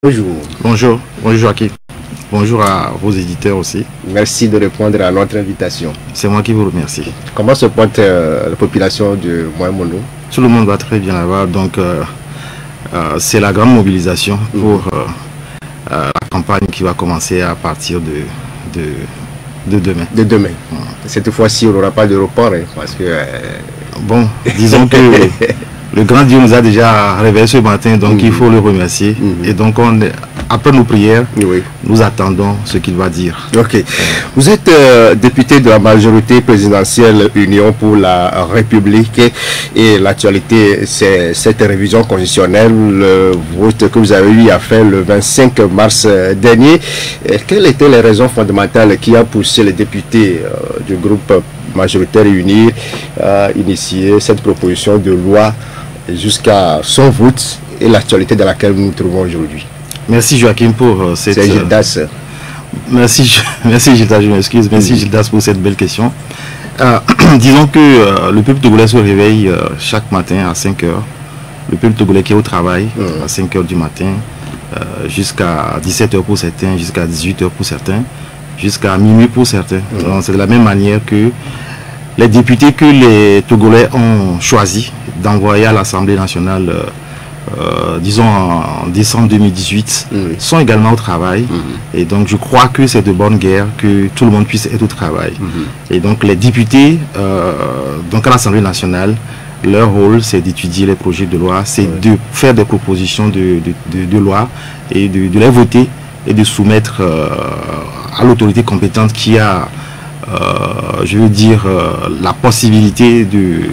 Bonjour. Bonjour Joachim. Bonjour à vos éditeurs aussi. Merci de répondre à notre invitation. C'est moi qui vous remercie. Comment se porte la population de Moyen-Mono? Tout le monde va très bien là-bas. Donc c'est la grande mobilisation pour la campagne qui va commencer à partir de demain. De demain. Cette fois-ci, on n'aura pas de report parce que... Bon, disons que le grand Dieu nous a déjà réveillés ce matin, donc il faut le remercier. Et donc après nos prières, nous attendons ce qu'il va dire. Ok. Vous êtes député de la majorité présidentielle Union pour la République et l'actualité, c'est cette révision constitutionnelle, le vote que vous avez eu à faire le 25 mars dernier. Quelles étaient les raisons fondamentales qui ont poussé les députés du groupe majoritaire Unir à initier cette proposition de loi jusqu'à son vote et l'actualité dans laquelle nous nous trouvons aujourd'hui? Merci Joachim pour cette... C'est Gildas. Merci Gildas, je m'excuse. Merci Gildas pour cette belle question. Disons que le peuple togolais se réveille chaque matin à 5 heures. Le peuple togolais qui est au travail à 5 heures du matin, jusqu'à 17 heures pour certains, jusqu'à 18 heures pour certains, jusqu'à minuit pour certains. C'est de la même manière que les députés que les Togolais ont choisi d'envoyer à l'Assemblée nationale, disons en décembre 2018, sont également au travail. Et donc je crois que c'est de bonne guerre que tout le monde puisse être au travail. Et donc les députés, donc à l'Assemblée nationale, leur rôle c'est d'étudier les projets de loi, c'est de faire des propositions de loi et de les voter et de soumettre à l'autorité compétente qui a, je veux dire, la possibilité de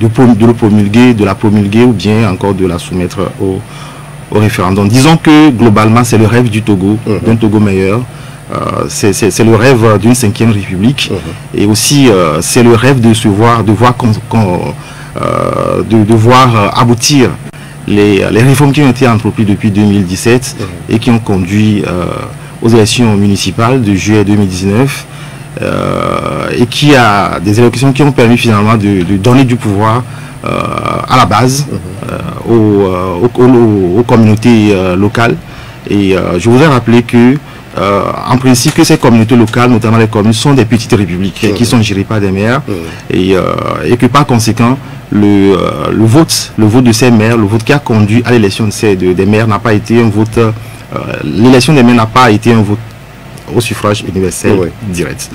le promulguer, de la promulguer ou bien encore de la soumettre au référendum. Disons que globalement c'est le rêve du Togo, d'un Togo meilleur. C'est le rêve d'une 5e République et aussi c'est le rêve de voir aboutir les réformes qui ont été entreprises depuis 2017 et qui ont conduit aux élections municipales de juillet 2019 et qui a des élections qui ont permis finalement de donner du pouvoir à la base aux communautés locales. Et je voudrais rappeler que en principe que ces communautés locales, notamment les communes, sont des petites républiques qui sont gérées par des maires et que par conséquent le vote de ces maires, le vote qui a conduit à l'élection des maires n'a pas été un vote, l'élection des maires n'a pas été un vote au suffrage universel direct.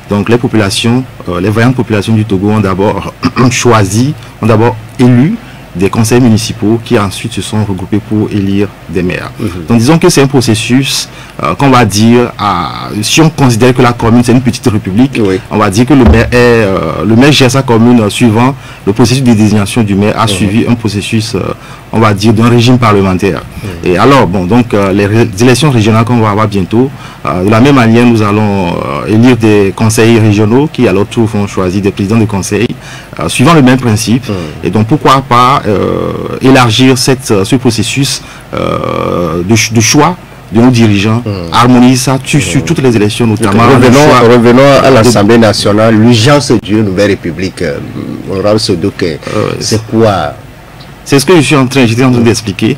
Donc les populations, les vaillantes populations du Togo ont d'abord choisi, ont d'abord élu des conseils municipaux qui ensuite se sont regroupés pour élire des maires. Donc disons que c'est un processus qu'on va dire, si on considère que la commune c'est une petite république, on va dire que le maire gère sa commune suivant le processus de désignation du maire a suivi un processus, on va dire, d'un régime parlementaire. Et alors, bon, donc les élections régionales qu'on va avoir bientôt, de la même manière, nous allons élire des conseils régionaux qui à leur tour vont choisir des présidents de conseil suivant le même principe. Et donc pourquoi pas élargir ce processus de choix de nos dirigeants, harmoniser ça sur toutes les élections, notamment. Revenons à l'Assemblée nationale, l'urgence d'une nouvelle république. C'est quoi? C'est ce que j'étais en train d'expliquer,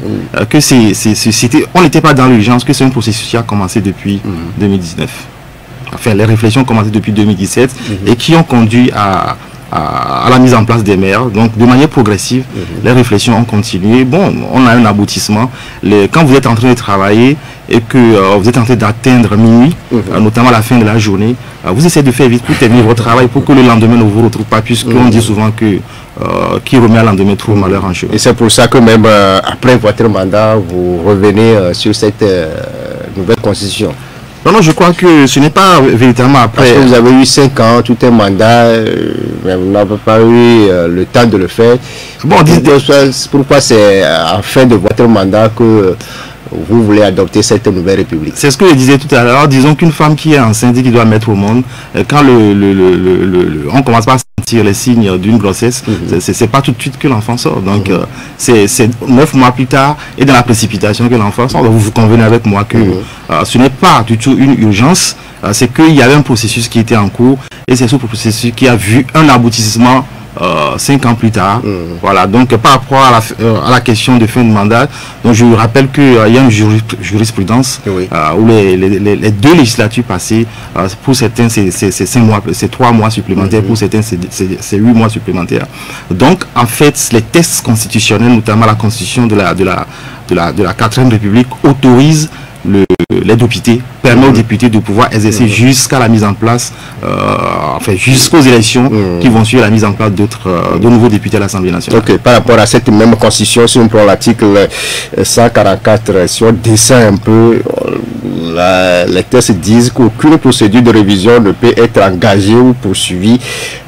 que on n'était pas dans l'urgence, que c'est un processus qui a commencé depuis 2019. Enfin, les réflexions ont commencé depuis 2017 et qui ont conduit à la mise en place des maires. Donc de manière progressive, les réflexions ont continué. Bon, on a un aboutissement. Quand vous êtes en train de travailler et que vous êtes en train d'atteindre minuit, notamment à la fin de la journée, vous essayez de faire vite pour terminer votre travail pour que le lendemain ne vous retrouve pas, puisqu'on dit souvent que qui remet à lendemain trouve malheur en chemin. Et c'est pour ça que même après votre mandat, vous revenez sur cette nouvelle constitution. Non, je crois que ce n'est pas véritablement après. Parce que vous avez eu 5 ans, tout un mandat, mais vous n'avez pas eu le temps de le faire. Bon, pourquoi c'est à la fin de votre mandat que vous voulez adopter cette nouvelle république? C'est ce que je disais tout à l'heure. Disons qu'une femme qui est enceinte et qui doit mettre au monde, quand on commence par sentir les signes d'une grossesse, c'est pas tout de suite que l'enfant sort. Donc c'est 9 mois plus tard et dans la précipitation que l'enfant sort. Donc vous convenez avec moi que ce n'est pas du tout une urgence, c'est qu'il y avait un processus qui était en cours et c'est ce processus qui a vu un aboutissement 5 ans plus tard. Voilà, donc par rapport à la question de fin de mandat, donc je rappelle qu'il y a une jurisprudence où les 2 législatures passées, pour certains c'est 5 mois, c'est 3 mois supplémentaires, pour certains c'est 8 mois supplémentaires. Donc en fait les textes constitutionnels, notamment la constitution de la 4e République, autorisent les députés, permet aux députés de pouvoir exercer jusqu'à la mise en place, enfin jusqu'aux élections qui vont suivre la mise en place de nouveaux députés à l'Assemblée nationale. Ok, par rapport à cette même constitution, si on prend l'article 144, si on descend un peu, les textes disent qu'aucune procédure de révision ne peut être engagée ou poursuivie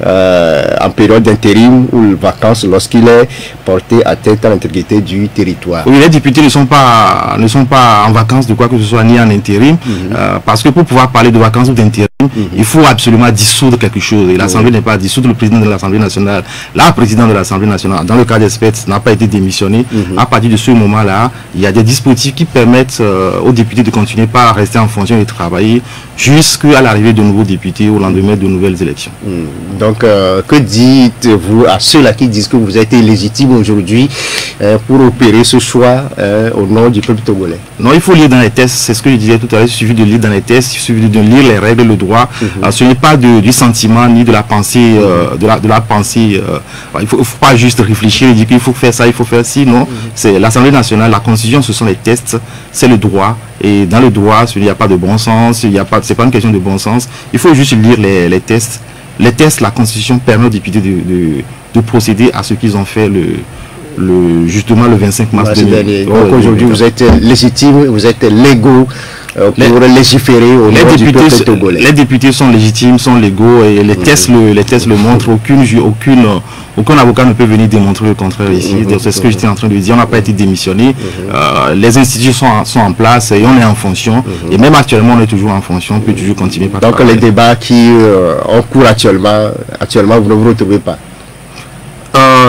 en période d'intérim ou de vacances lorsqu'il est porté atteinte à l'intégrité du territoire. Oui, les députés ne sont pas en vacances de quoi que ce soit, ni en intérim, parce que pour pouvoir parler de vacances ou d'intérim, il faut absolument dissoudre quelque chose. Et l'Assemblée n'est pas dissoudre. Le président de l'Assemblée nationale, la présidente de l'Assemblée nationale, dans le cas d'espèces, n'a pas été démissionné. À partir de ce moment-là, il y a des dispositifs qui permettent aux députés de continuer pas à rester en fonction et de travailler jusqu'à l'arrivée de nouveaux députés au lendemain de nouvelles élections. Donc, que dites-vous à ceux-là qui disent que vous êtes illégitime aujourd'hui pour opérer ce choix au nom du peuple togolais? Non, il faut lire dans les tests, c'est ce que je disais tout à l'heure, il suffit de lire dans les tests, il suffit de lire les règles, le droit. Ce n'est pas du sentiment ni de la pensée, de la pensée. Il ne faut pas juste réfléchir et dire qu'il faut faire ça, il faut faire ci. Non, c'est l'Assemblée nationale, la Constitution, ce sont les tests, c'est le droit. Et dans le droit, il n'y a pas de bon sens, c'est pas une question de bon sens. Il faut juste lire les tests. Les tests, la Constitution permet aux députés de procéder à ce qu'ils ont fait justement le 25 mars dernier. Donc aujourd'hui, vous êtes légitime, vous êtes légaux pour légiférer au nom du peuple togolais. Les députés sont légitimes, sont légaux et les tests le montrent. Aucun avocat ne peut venir démontrer le contraire ici. C'est ce que j'étais en train de dire. On n'a pas été démissionné. Les institutions sont en place et on est en fonction. Et même actuellement, on est toujours en fonction. On peut toujours continuer par Donc les débats qui ont cours actuellement, vous ne vous retrouvez pas?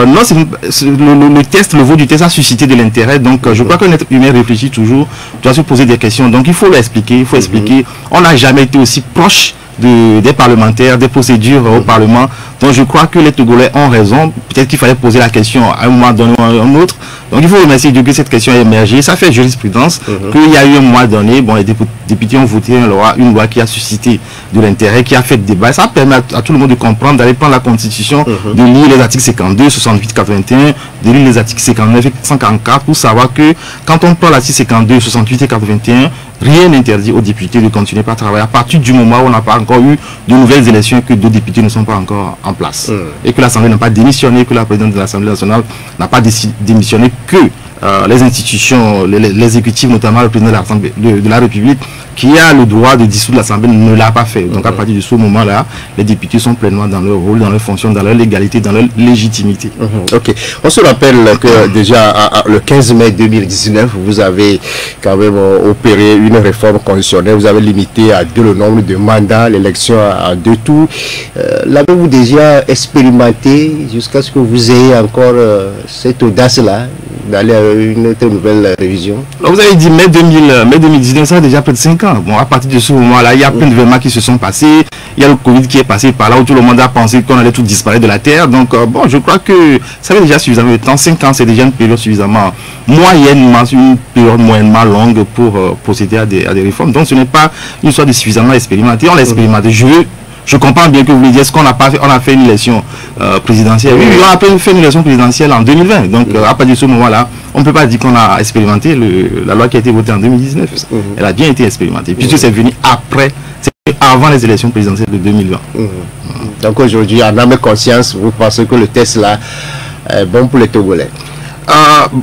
Non, le test, le vote du test a suscité de l'intérêt. Donc, je crois qu'un être humain réfléchit toujours, doit se poser des questions. Donc, il faut l'expliquer. Il faut expliquer. On n'a jamais été aussi proche des parlementaires, des procédures au Parlement. Donc, je crois que les Togolais ont raison. Peut-être qu'il fallait poser la question à un moment donné ou à un autre. Donc, il faut remercier Dieu que cette question a émergé. Ça fait jurisprudence qu'il y a eu un mois donné. Bon, les députés ont voté une loi qui a suscité de l'intérêt, qui a fait débat. Ça permet à tout le monde de comprendre, d'aller prendre la Constitution, de lire les articles 52, 68, 81, de lire les articles 59 et 144 pour savoir que quand on prend l'article 52, 68 et 81, rien n'interdit aux députés de continuer par travailler à partir du moment où on n'a pas encore eu de nouvelles élections et que d'autres députés ne sont pas encore en place. Et que l'Assemblée n'a pas démissionné, que la présidente de l'Assemblée nationale n'a pas démissionné, que les institutions, l'exécutif, notamment le président de la République, qui a le droit de dissoudre l'Assemblée, ne l'a pas fait. Donc à partir de ce moment-là, les députés sont pleinement dans leur rôle, dans leur fonction, dans leur légalité, dans leur légitimité. Ok. On se rappelle que déjà le 15 mai 2019, vous avez quand même opéré une réforme constitutionnelle. Vous avez limité à 2 le nombre de mandats, l'élection à 2 tours. L'avez-vous déjà expérimenté jusqu'à ce que vous ayez encore cette audace-là d'aller à une nouvelle révision? Vous avez dit mai 2019, ça a déjà près de 5 ans. Bon, à partir de ce moment-là, il y a plein d'événements qui se sont passés. Il y a le Covid qui est passé par là où tout le monde a pensé qu'on allait tout disparaître de la Terre. Donc, bon, je crois que ça fait déjà suffisamment de temps. 5 ans, c'est déjà une période suffisamment moyennement longue pour procéder à des réformes. Donc, ce n'est pas une histoire de suffisamment expérimenté. On l'a expérimenté. Je comprends bien que vous voulez dire ce qu'on n'a pas fait. On a fait une élection présidentielle. Oui, on a fait une élection présidentielle en 2020. Donc, à partir de ce moment-là, on ne peut pas dire qu'on a expérimenté la loi qui a été votée en 2019. Elle a bien été expérimentée. Puisque c'est venu avant les élections présidentielles de 2020. Donc, aujourd'hui, en âme et conscience, vous pensez que le test là est bon pour les Togolais?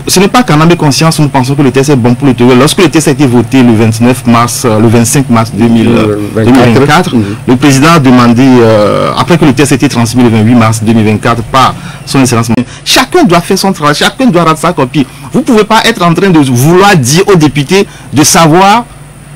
Ce n'est pas qu'en âme et conscience, nous pensons que le test est bon pour le Togo. Lorsque le test a été voté le 25 mars 2024, le président a demandé, après que le test a été transmis le 28 mars 2024 par son excellence, chacun doit faire son travail, chacun doit rendre sa copie. Vous ne pouvez pas être en train de vouloir dire aux députés de savoir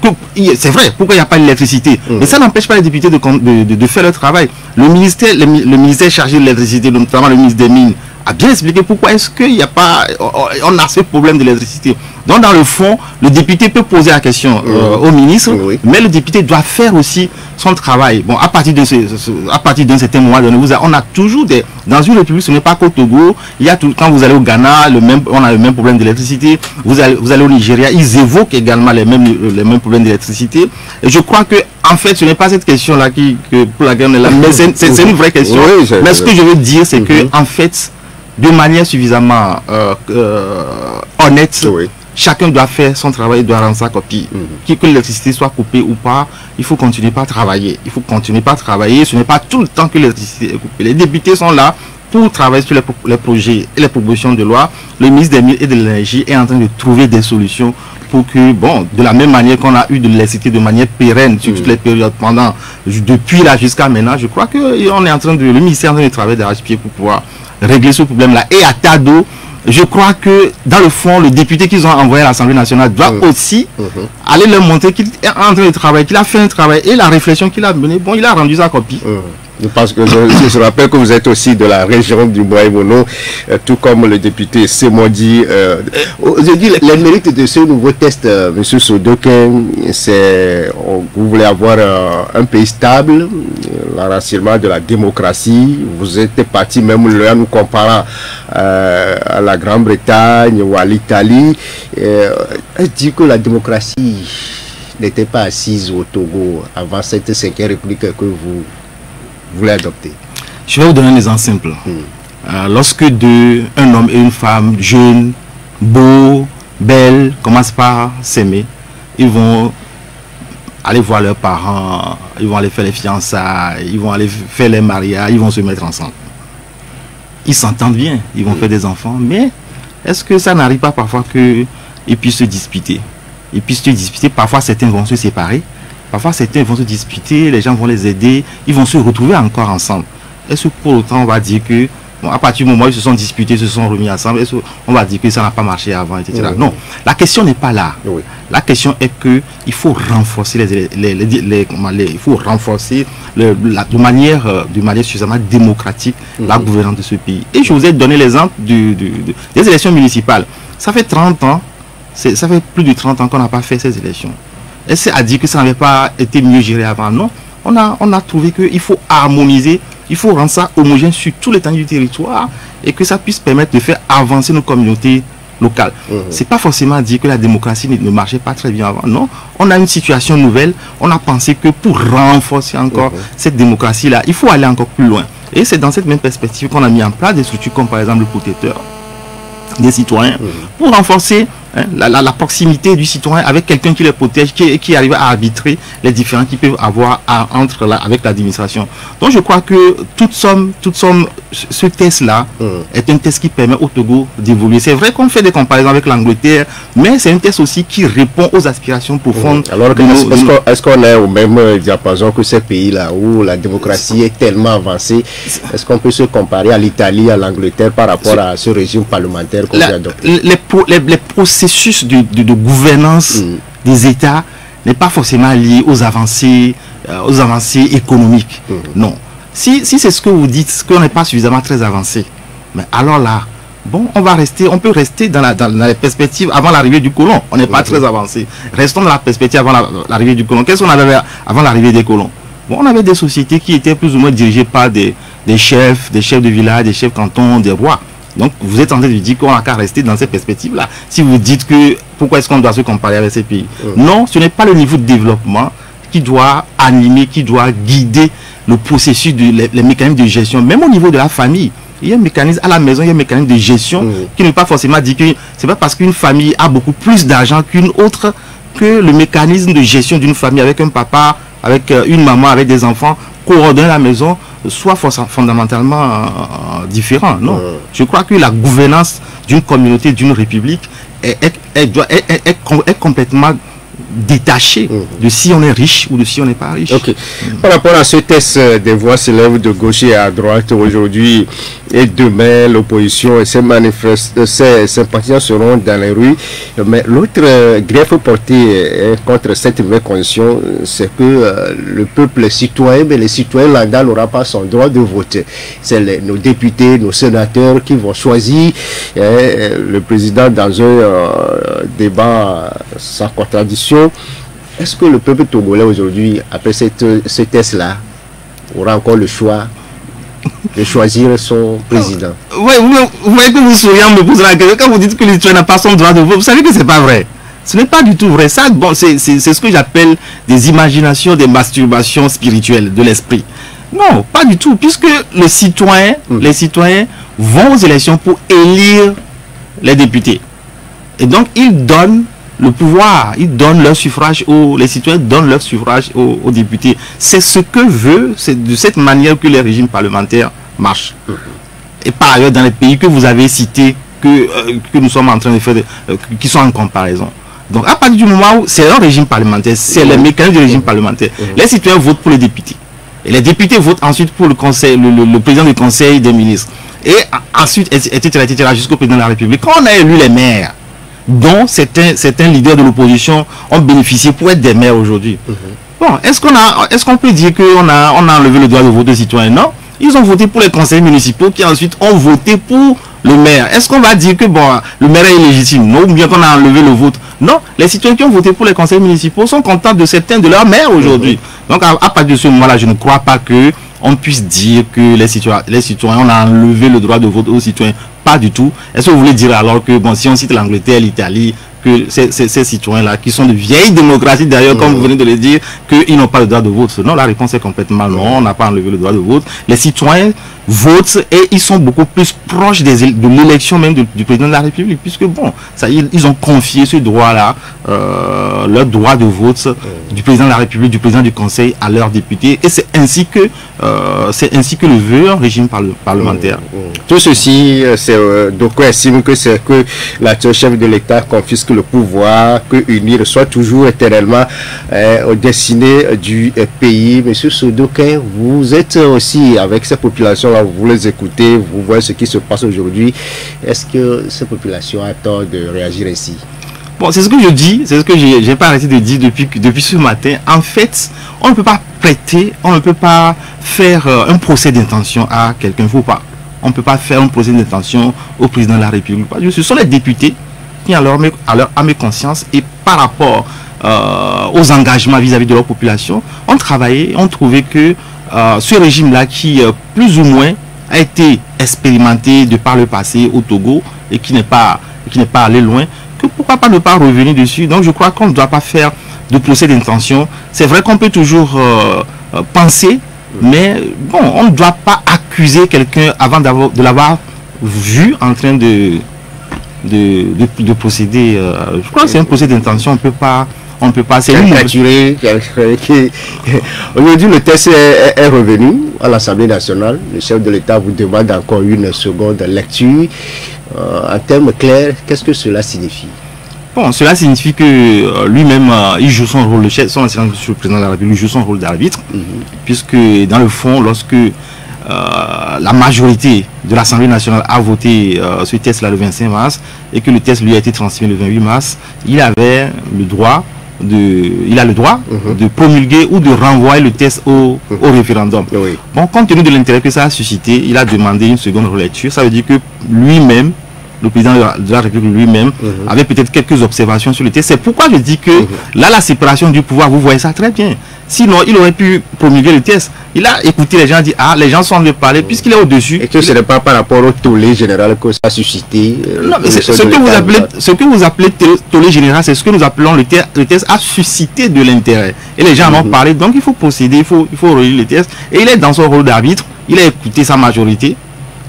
que c'est vrai, pourquoi il n'y a pas d'électricité. Mais ça n'empêche pas les députés de faire leur travail. Le ministère chargé de l'électricité, notamment le ministre des Mines, a bien expliqué pourquoi est-ce qu'il n'y a pas, on a ce problème de l'électricité. Donc dans le fond, le député peut poser la question au ministre, mais le député doit faire aussi son travail. Bon, à partir d'un certain moment donné, on a toujours des, dans une république, ce n'est pas qu'au Togo, il y a tout, quand vous allez au Ghana, on a le même problème d'électricité. Vous allez au Nigeria, ils évoquent également les mêmes problèmes d'électricité. Et je crois que en fait, ce n'est pas cette question-là pour laquelle on est là, mais c'est une vraie question. Mais ce que je veux dire, c'est que en fait, de manière suffisamment honnête, chacun doit faire son travail, doit rendre sa copie. Que l'électricité soit coupée ou pas, il faut continuer par travailler. Il faut continuer par travailler. Ce n'est pas tout le temps que l'électricité est coupée. Les députés sont là pour travailler sur les projets et les propositions de loi. Le ministre des Mines et de l'Énergie est en train de trouver des solutions pour que, bon, de la même manière qu'on a eu de l'électricité de manière pérenne sur toutes les périodes depuis là jusqu'à maintenant, je crois que le ministère est en train de travailler d'arrache-pied pour pouvoir régler ce problème-là. Et à Tado, je crois que dans le fond, le député qu'ils ont envoyé à l'Assemblée nationale doit aussi aller leur montrer qu'il est en train de travailler, qu'il a fait un travail et la réflexion qu'il a menée, bon, il a rendu sa copie. Je pense que je rappelle que vous êtes aussi de la région du Bois-et-Bono, tout comme le député Semondi. Je dis les mérites de ce nouveau test, M. Sodokin, c'est vous voulez avoir un pays stable, l'enracinement de la démocratie. Vous êtes parti même là nous comparant à la Grande-Bretagne ou à l'Italie. Est-ce dit que la démocratie n'était pas assise au Togo avant cette 5e République que vous voulez adopter? Je vais vous donner un exemple simple. Lorsque un homme et une femme jeunes, beaux, belles, commencent par s'aimer, ils vont aller voir leurs parents, ils vont aller faire les fiançailles, ils vont aller faire les mariages, ils vont se mettre ensemble. Ils s'entendent bien, ils vont faire des enfants, mais est-ce que ça n'arrive pas parfois qu'ils puissent se disputer? Ils puissent se disputer, parfois certains vont se séparer. Parfois, certains vont se disputer, les gens vont les aider, ils vont se retrouver encore ensemble. Est-ce que pour autant, on va dire que, bon, à partir du moment où ils se sont disputés, ils se sont remis ensemble, est-ce qu'on va dire que ça n'a pas marché avant, etc. Non, la question n'est pas là. La question est qu'il faut renforcer il faut renforcer de manière suffisamment démocratique la gouvernance de ce pays. Et je vous ai donné l'exemple des élections municipales. Ça fait 30 ans, ça fait plus de 30 ans qu'on n'a pas fait ces élections. Est-ce à dire que ça n'avait pas été mieux géré avant? Non. On a trouvé qu'il faut harmoniser, il faut rendre ça homogène sur tout l'étendue du territoire et que ça puisse permettre de faire avancer nos communautés locales. C'est pas forcément dire que la démocratie ne marchait pas très bien avant. Non. On a une situation nouvelle. On a pensé que pour renforcer encore cette démocratie-là, il faut aller encore plus loin. Et c'est dans cette même perspective qu'on a mis en place des structures comme par exemple le protecteur des citoyens pour renforcer la proximité du citoyen avec quelqu'un qui les protège, qui arrive à arbitrer les différends qu'ils peuvent avoir avec l'administration. Donc je crois que toute somme, ce test-là est un test qui permet au Togo d'évoluer. C'est vrai qu'on fait des comparaisons avec l'Angleterre, mais c'est un test aussi qui répond aux aspirations profondes. Alors est-ce qu'on est au même diapason que ces pays-là où la démocratie est tellement avancée? Est-ce qu'on peut se comparer à l'Italie, à l'Angleterre par rapport à ce régime parlementaire qu'on a adopté? Les processus de gouvernance des États n'est pas forcément lié aux avancées économiques. Non. Si c'est ce que vous dites, qu'on n'est pas suffisamment très avancé, mais alors là, bon, on peut rester dans la perspective avant l'arrivée du colon. On n'est pas très avancé. Restons dans la perspective avant l'arrivée du colon. Qu'est-ce qu'on avait avant l'arrivée des colons? Bon, on avait des sociétés qui étaient plus ou moins dirigées par des chefs de village, des chefs cantons, des rois. Donc, vous êtes en train de dire qu'on n'a qu'à rester dans ces perspectives-là. Si vous dites que, pourquoi est-ce qu'on doit se comparer avec ces pays? Non, ce n'est pas le niveau de développement qui doit animer, qui doit guider le processus, les mécanismes de gestion, même au niveau de la famille. Il y a un mécanisme à la maison, il y a un mécanisme de gestion qui ne veut pas forcément dire que c'est pas parce qu'une famille a beaucoup plus d'argent qu'une autre que le mécanisme de gestion d'une famille avec un papa, avec une maman, avec des enfants, coordonner la maison, soit fondamentalement différent. Non. Je crois que la gouvernance d'une communauté, d'une république est complètement détachée de si on est riche ou de si on n'est pas riche. Par rapport à ce test des voix s'élèvent de gauche et à droite aujourd'hui, et demain l'opposition et ses sympathisants seront dans les rues. Mais l'autre greffe porté contre cette nouvelle condition, c'est que le peuple citoyen, mais les citoyens lambda n'aura pas son droit de voter. C'est nos députés, nos sénateurs qui vont choisir le président dans un débat sans contradiction. Est-ce que le peuple togolais aujourd'hui, après ce test-là, aura encore le choix de choisir son président? Oui, vous voyez que vous souriez en me posant la question. Quand vous dites que le citoyen n'a pas son droit de vote, vous savez que ce n'est pas vrai. Ce n'est pas du tout vrai. Ça, bon, c'est ce que j'appelle des imaginations, des masturbations spirituelles de l'esprit. Non, pas du tout, puisque les citoyens vont aux élections pour élire les députés. Et donc, ils donnent le pouvoir, ils donnent leur suffrage les citoyens donnent leur suffrage aux députés. C'est ce que veut, c'est de cette manière que les régimes parlementaires marchent. Et par ailleurs, dans les pays que vous avez cités, que nous sommes en train de faire, qui sont en comparaison. Donc, à partir du moment où c'est un régime parlementaire, c'est le mécanisme du régime parlementaire, les citoyens votent pour les députés. Et les députés votent ensuite pour le conseil, le président du conseil des ministres. Et ensuite, etc., jusqu'au président de la République. Quand on a élu les maires, dont certains leaders de l'opposition ont bénéficié pour être des maires aujourd'hui. Bon, est-ce qu'on peut dire qu'on a enlevé le droit de vote des citoyens? Non. Ils ont voté pour les conseils municipaux qui ensuite ont voté pour le maire. Est-ce qu'on va dire que bon, le maire est illégitime? Non, ou bien qu'on a enlevé le vote? Non. Les citoyens qui ont voté pour les conseils municipaux sont contents de certains de leurs maires aujourd'hui. Donc à partir de ce moment-là, je ne crois pas que on puisse dire que les citoyens, on a enlevé le droit de vote aux citoyens. Pas du tout. Est-ce que vous voulez dire alors que, bon, si on cite l'Angleterre, l'Italie, que ces citoyens-là, qui sont de vieilles démocraties d'ailleurs, comme vous venez de le dire, qu'ils n'ont pas le droit de vote? Non, la réponse est complètement non, on n'a pas enlevé le droit de vote. Les citoyens votent et ils sont beaucoup plus proches de l'élection même du président de la République, puisque bon, ça, ils ont confié ce droit-là, leur droit de vote du président de la République, du président du Conseil à leurs députés, et c'est ainsi que le veut un régime parlementaire. Tout ceci, donc on estime que c'est que l'actuel chef de l'État confisque le pouvoir, que UNIR soit toujours éternellement au destiné du pays. Monsieur Sodokin, vous êtes aussi avec ces populations-là, vous les écoutez, vous voyez ce qui se passe aujourd'hui. Est-ce que ces populations ont tort de réagir ainsi? Bon, c'est ce que je dis, c'est ce que j'ai pas arrêté de dire depuis ce matin. En fait, on ne peut pas prêter, on ne peut pas faire un procès d'intention à quelqu'un, faut pas. On ne peut pas faire un procès d'intention au président de la République. Ce sont les députés qui, à leur âme et conscience, et par rapport aux engagements vis-à-vis de leur population, ont travaillé, ont trouvé que ce régime-là, qui plus ou moins a été expérimenté de par le passé au Togo et qui n'est pas allé loin, que pourquoi pas ne pas revenir dessus. Donc je crois qu'on ne doit pas faire de procès d'intention. C'est vrai qu'on peut toujours penser, mais bon, on ne doit pas accuser quelqu'un avant de l'avoir vu en train de procéder. Je crois que c'est un procès d'intention. On ne peut pas. C'est caricaturer. Aujourd'hui, le test est revenu à l'Assemblée nationale. Le chef de l'État vous demande encore une seconde lecture. En termes clairs, qu'est-ce que cela signifie? Bon, cela signifie que lui-même, il joue son rôle, son président de la République joue son rôle d'arbitre, puisque dans le fond, lorsque la majorité de l'Assemblée nationale a voté ce test-là le 25 mars, et que le test lui a été transmis le 28 mars, il avait le droit de promulguer ou de renvoyer le test au référendum. Oui. Bon, compte tenu de l'intérêt que ça a suscité, il a demandé une seconde relecture. Ça veut dire que lui-même, le président de la République lui-même, avait peut-être quelques observations sur le test. C'est pourquoi je dis que là, la séparation du pouvoir, vous voyez ça très bien. Sinon, il aurait pu promulguer le test. Il a écouté les gens, dit, ah, les gens sont en train de parler, puisqu'il est au-dessus. Et que ce n'est pas par rapport au tollé général que ça a suscité. Non, mais ce que vous appelez tollé général, c'est ce que nous appelons le test a suscité de l'intérêt. Et les gens en ont parlé, donc il faut procéder, il faut relire le test. Et il est dans son rôle d'arbitre, il a écouté sa majorité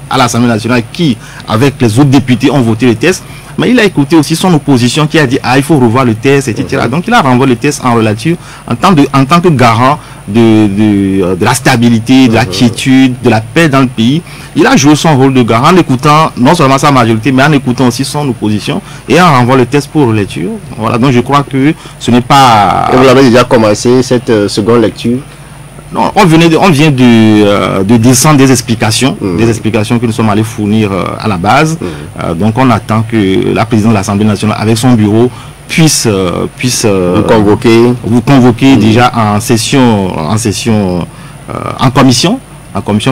à l'Assemblée nationale qui, avec les autres députés, ont voté le test. Mais il a écouté aussi son opposition qui a dit, ah, il faut revoir le test, etc. Donc il a renvoyé le test en relature en tant que garant de la stabilité, de la quiétude, de la paix dans le pays. Il a joué son rôle de garant en écoutant non seulement sa majorité, mais en écoutant aussi son opposition et en renvoyant le test pour relecture. Voilà, donc je crois que ce n'est pas... Et vous l'avez déjà commencé, cette seconde lecture? Non, on vient de descendre des explications que nous sommes allés fournir à la base. Donc on attend que la présidente de l'Assemblée nationale, avec son bureau, puisse vous convoquer déjà en commission,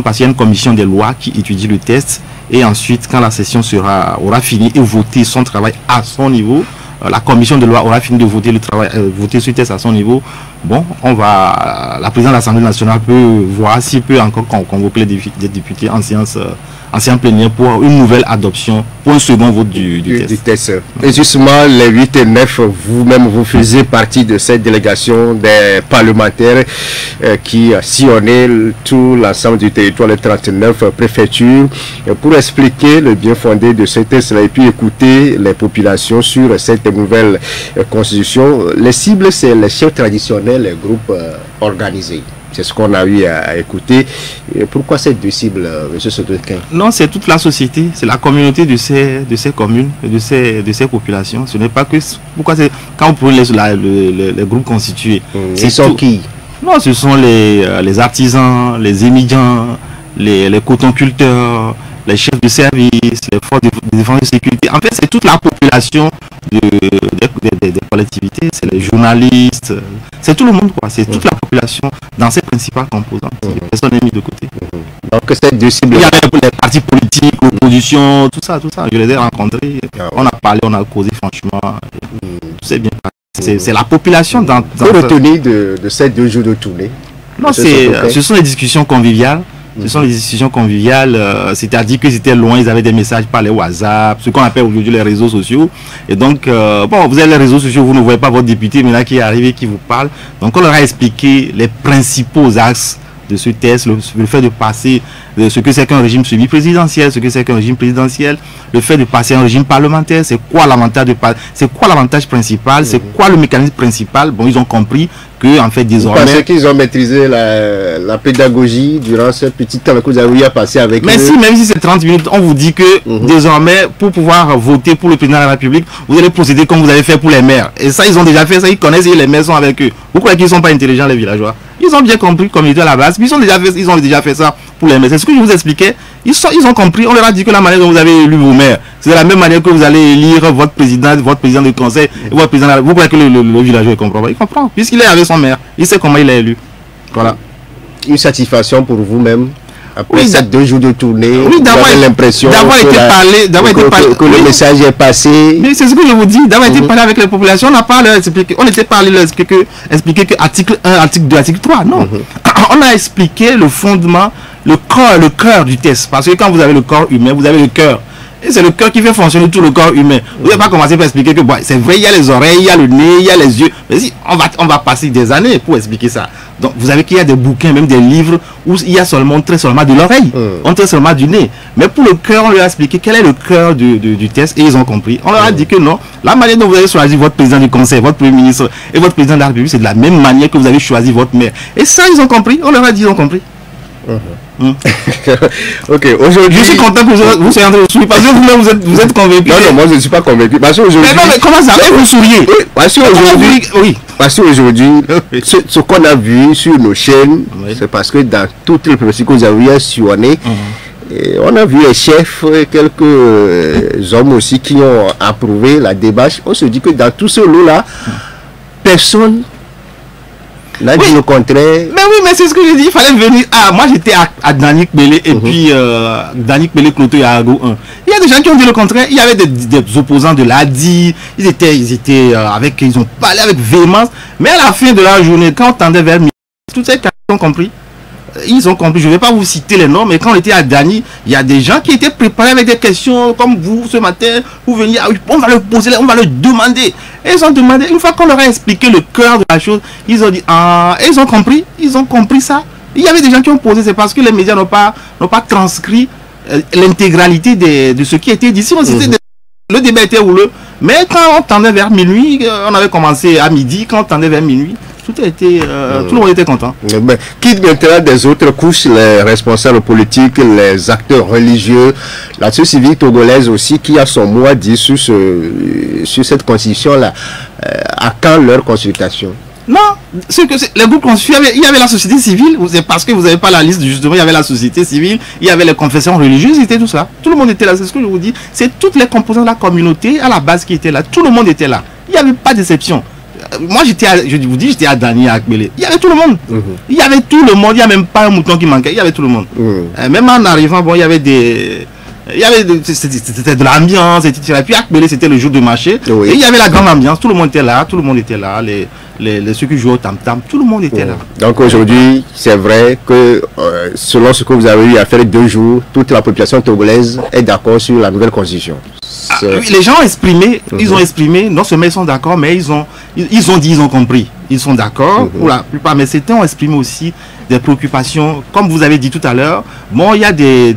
parce qu'il y a une commission des lois qui étudie le test, et ensuite quand la session aura fini et voté son travail à son niveau, la commission de loi aura fini de voter voter ce test à son niveau. Bon, la présidente de l'Assemblée nationale peut voir s'il peut encore convoquer les députés en séance plénière pour une nouvelle adoption, pour un second vote du test. Et justement, les 8 et 9, vous-même, vous faisiez partie de cette délégation des parlementaires qui sillonnaient tout l'ensemble du territoire, les 39 préfectures, pour expliquer le bien fondé de ce test-là et puis écouter les populations sur cette nouvelle constitution. Les cibles, c'est les chefs traditionnels, les groupes organisés. C'est ce qu'on a eu à écouter. Et pourquoi ces deux cibles, M. Sotokin? Non, c'est toute la société, c'est la communauté de ces communes, de ces populations. Ce n'est pas que... Pourquoi c'est... Quand vous prenez les groupes constitués... Ils sont qui? Non, ce sont les artisans, les émigrants, les cotonculteurs, les chefs de service, les forces de défense de sécurité. En fait, c'est toute la population des collectivités, c'est les journalistes, c'est tout le monde, quoi. C'est toute la population dans ses principales composantes. Personne n'est mis de côté. Donc, c'est deux cibles. Il y avait les partis politiques, l'opposition, tout ça. Je les ai rencontrés. On a parlé, on a causé, franchement. Tout s'est bien passé. C'est la population dans que retenir de ces 2 jours de tournée? Non, ce sont des discussions conviviales. Ce sont des discussions conviviales, c'est-à-dire que c'était loin, ils avaient des messages par les WhatsApp, ce qu'on appelle aujourd'hui les réseaux sociaux. Et donc, bon, vous avez les réseaux sociaux, vous ne voyez pas votre député, mais là qui est arrivé, qui vous parle. Donc, on leur a expliqué les principaux axes de ce test, le fait de passer de ce que c'est qu'un régime semi-présidentiel, ce que c'est qu'un régime présidentiel, le fait de passer à un régime parlementaire, c'est quoi l'avantage principal, c'est quoi le mécanisme principal. Bon, ils ont compris que, en fait, désormais... Vous pensez qu'ils ont maîtrisé la pédagogie durant ce petit temps que vous avez eu à passer avec eux? Mais si, même si c'est 30 minutes, on vous dit que désormais, pour pouvoir voter pour le président de la République, vous allez procéder comme vous avez fait pour les maires. Et ça, ils ont déjà fait ça, ils connaissent et les maires sont avec eux. Vous croyez qu'ils ne sont pas intelligents, les villageois? Ils ont bien compris comme ils étaient à la base, puis ils ont déjà fait ça pour les maires. C'est ce que je vous expliquais. Ils ont compris, on leur a dit que la manière dont vous avez élu vos maires, c'est de la même manière que vous allez élire votre président de conseil, et votre président de la... Vous croyez que le villageois ne comprend pas? Il comprend, puisqu'il est avec son maire. Il sait comment il est élu. Voilà. Une satisfaction pour vous-même après ces 2 jours de tournée? Oui, d'avoir l'impression que le message est passé. Mais c'est ce que je vous dis, d'avoir été parlé avec les populations. On n'était pas allé leur expliquer que article 1, article 2, article 3. Non. On a expliqué le fondement, le cœur du test. Parce que quand vous avez le corps humain, vous avez le cœur. Et c'est le cœur qui fait fonctionner tout le corps humain. Vous n'avez pas commencé par expliquer que bon, c'est vrai, il y a les oreilles, il y a le nez, il y a les yeux. Mais si, on va passer des années pour expliquer ça. Donc vous savez qu'il y a des bouquins, même des livres, où il y a seulement de l'oreille, on traite seulement du nez. Mais pour le cœur, on leur a expliqué quel est le cœur du test et ils ont compris. On leur a dit que non, la manière dont vous avez choisi votre président du conseil, votre premier ministre et votre président de la République, c'est de la même manière que vous avez choisi votre maire. Et ça, ils ont compris. On leur a dit, ils ont compris. Ok, aujourd'hui... Je suis content que vous soyez en train de sourire parce que vous-même vous êtes convaincu. Non, moi je ne suis pas convaincu. Parce qu'aujourd'hui... Mais comment ça fait vous souriez? Parce qu'aujourd'hui, ce qu'on a vu sur nos chaînes, c'est parce que dans toutes les précisions que vous avez sillonnées, on a vu les chefs, quelques hommes aussi qui ont approuvé la débâche. On se dit que dans tout ce lot-là, personne n'a dit le contraire. Mais oui, mais c'est ce que je dis, il fallait venir. Ah, moi j'étais à Danik Belé et puis Danik Belé Cloto et Arago 1. Il y a des gens qui ont dit le contraire. Il y avait des opposants de l'ADI. Ils ont parlé avec véhémence. Mais à la fin de la journée, quand on tendait vers midi, tous ces cas ont compris. Ils ont compris, je ne vais pas vous citer les noms, mais quand on était à Dani, il y a des gens qui étaient préparés avec des questions comme vous ce matin. Vous veniez, on va leur poser, on va leur demander. Et ils ont demandé, une fois qu'on leur a expliqué le cœur de la chose, ils ont dit, ah, et ils ont compris ça. Il y avait des gens qui ont posé, c'est parce que les médias n'ont pas transcrit l'intégralité de ce qui était dit. Si le débat était houleux, mais quand on tendait vers minuit, on avait commencé à midi, quand on tendait vers minuit, tout le monde était content. Quitte maintenant des autres couches, les responsables politiques, les acteurs religieux, la société civile togolaise aussi, qui a son mot à dire sur cette constitution-là. À quand leur consultation? Non, les groupes constitués, il y avait la société civile, c'est parce que vous n'avez pas la liste, justement, il y avait la société civile, il y avait les confessions religieuses, c'était tout ça. Tout le monde était là, c'est ce que je vous dis. C'est toutes les composantes de la communauté à la base qui étaient là. Tout le monde était là. Il n'y avait pas d'exception. Moi, je vous dis, j'étais à Dani, à Akbele. Il y avait tout le monde. Il y avait tout le monde. Il n'y a même pas un mouton qui manquait. Il y avait tout le monde. Même en arrivant, bon, il y avait des... C'était de l'ambiance, etc. Et puis Akbele, c'était le jour de marché. Oui. Et il y avait la grande ambiance. Tout le monde était là. Tout le monde était là. Ceux qui jouaient au tam-tam, tout le monde était là. Donc aujourd'hui, c'est vrai que selon ce que vous avez eu à faire 2 jours, toute la population togolaise est d'accord sur la nouvelle constitution. Oui, les gens ont exprimé, ils ont exprimé, non seulement ils sont d'accord, mais ils ont dit, ils ont compris. Ils sont d'accord pour la plupart, mais certains ont exprimé aussi des préoccupations. Comme vous avez dit tout à l'heure, bon, il y a des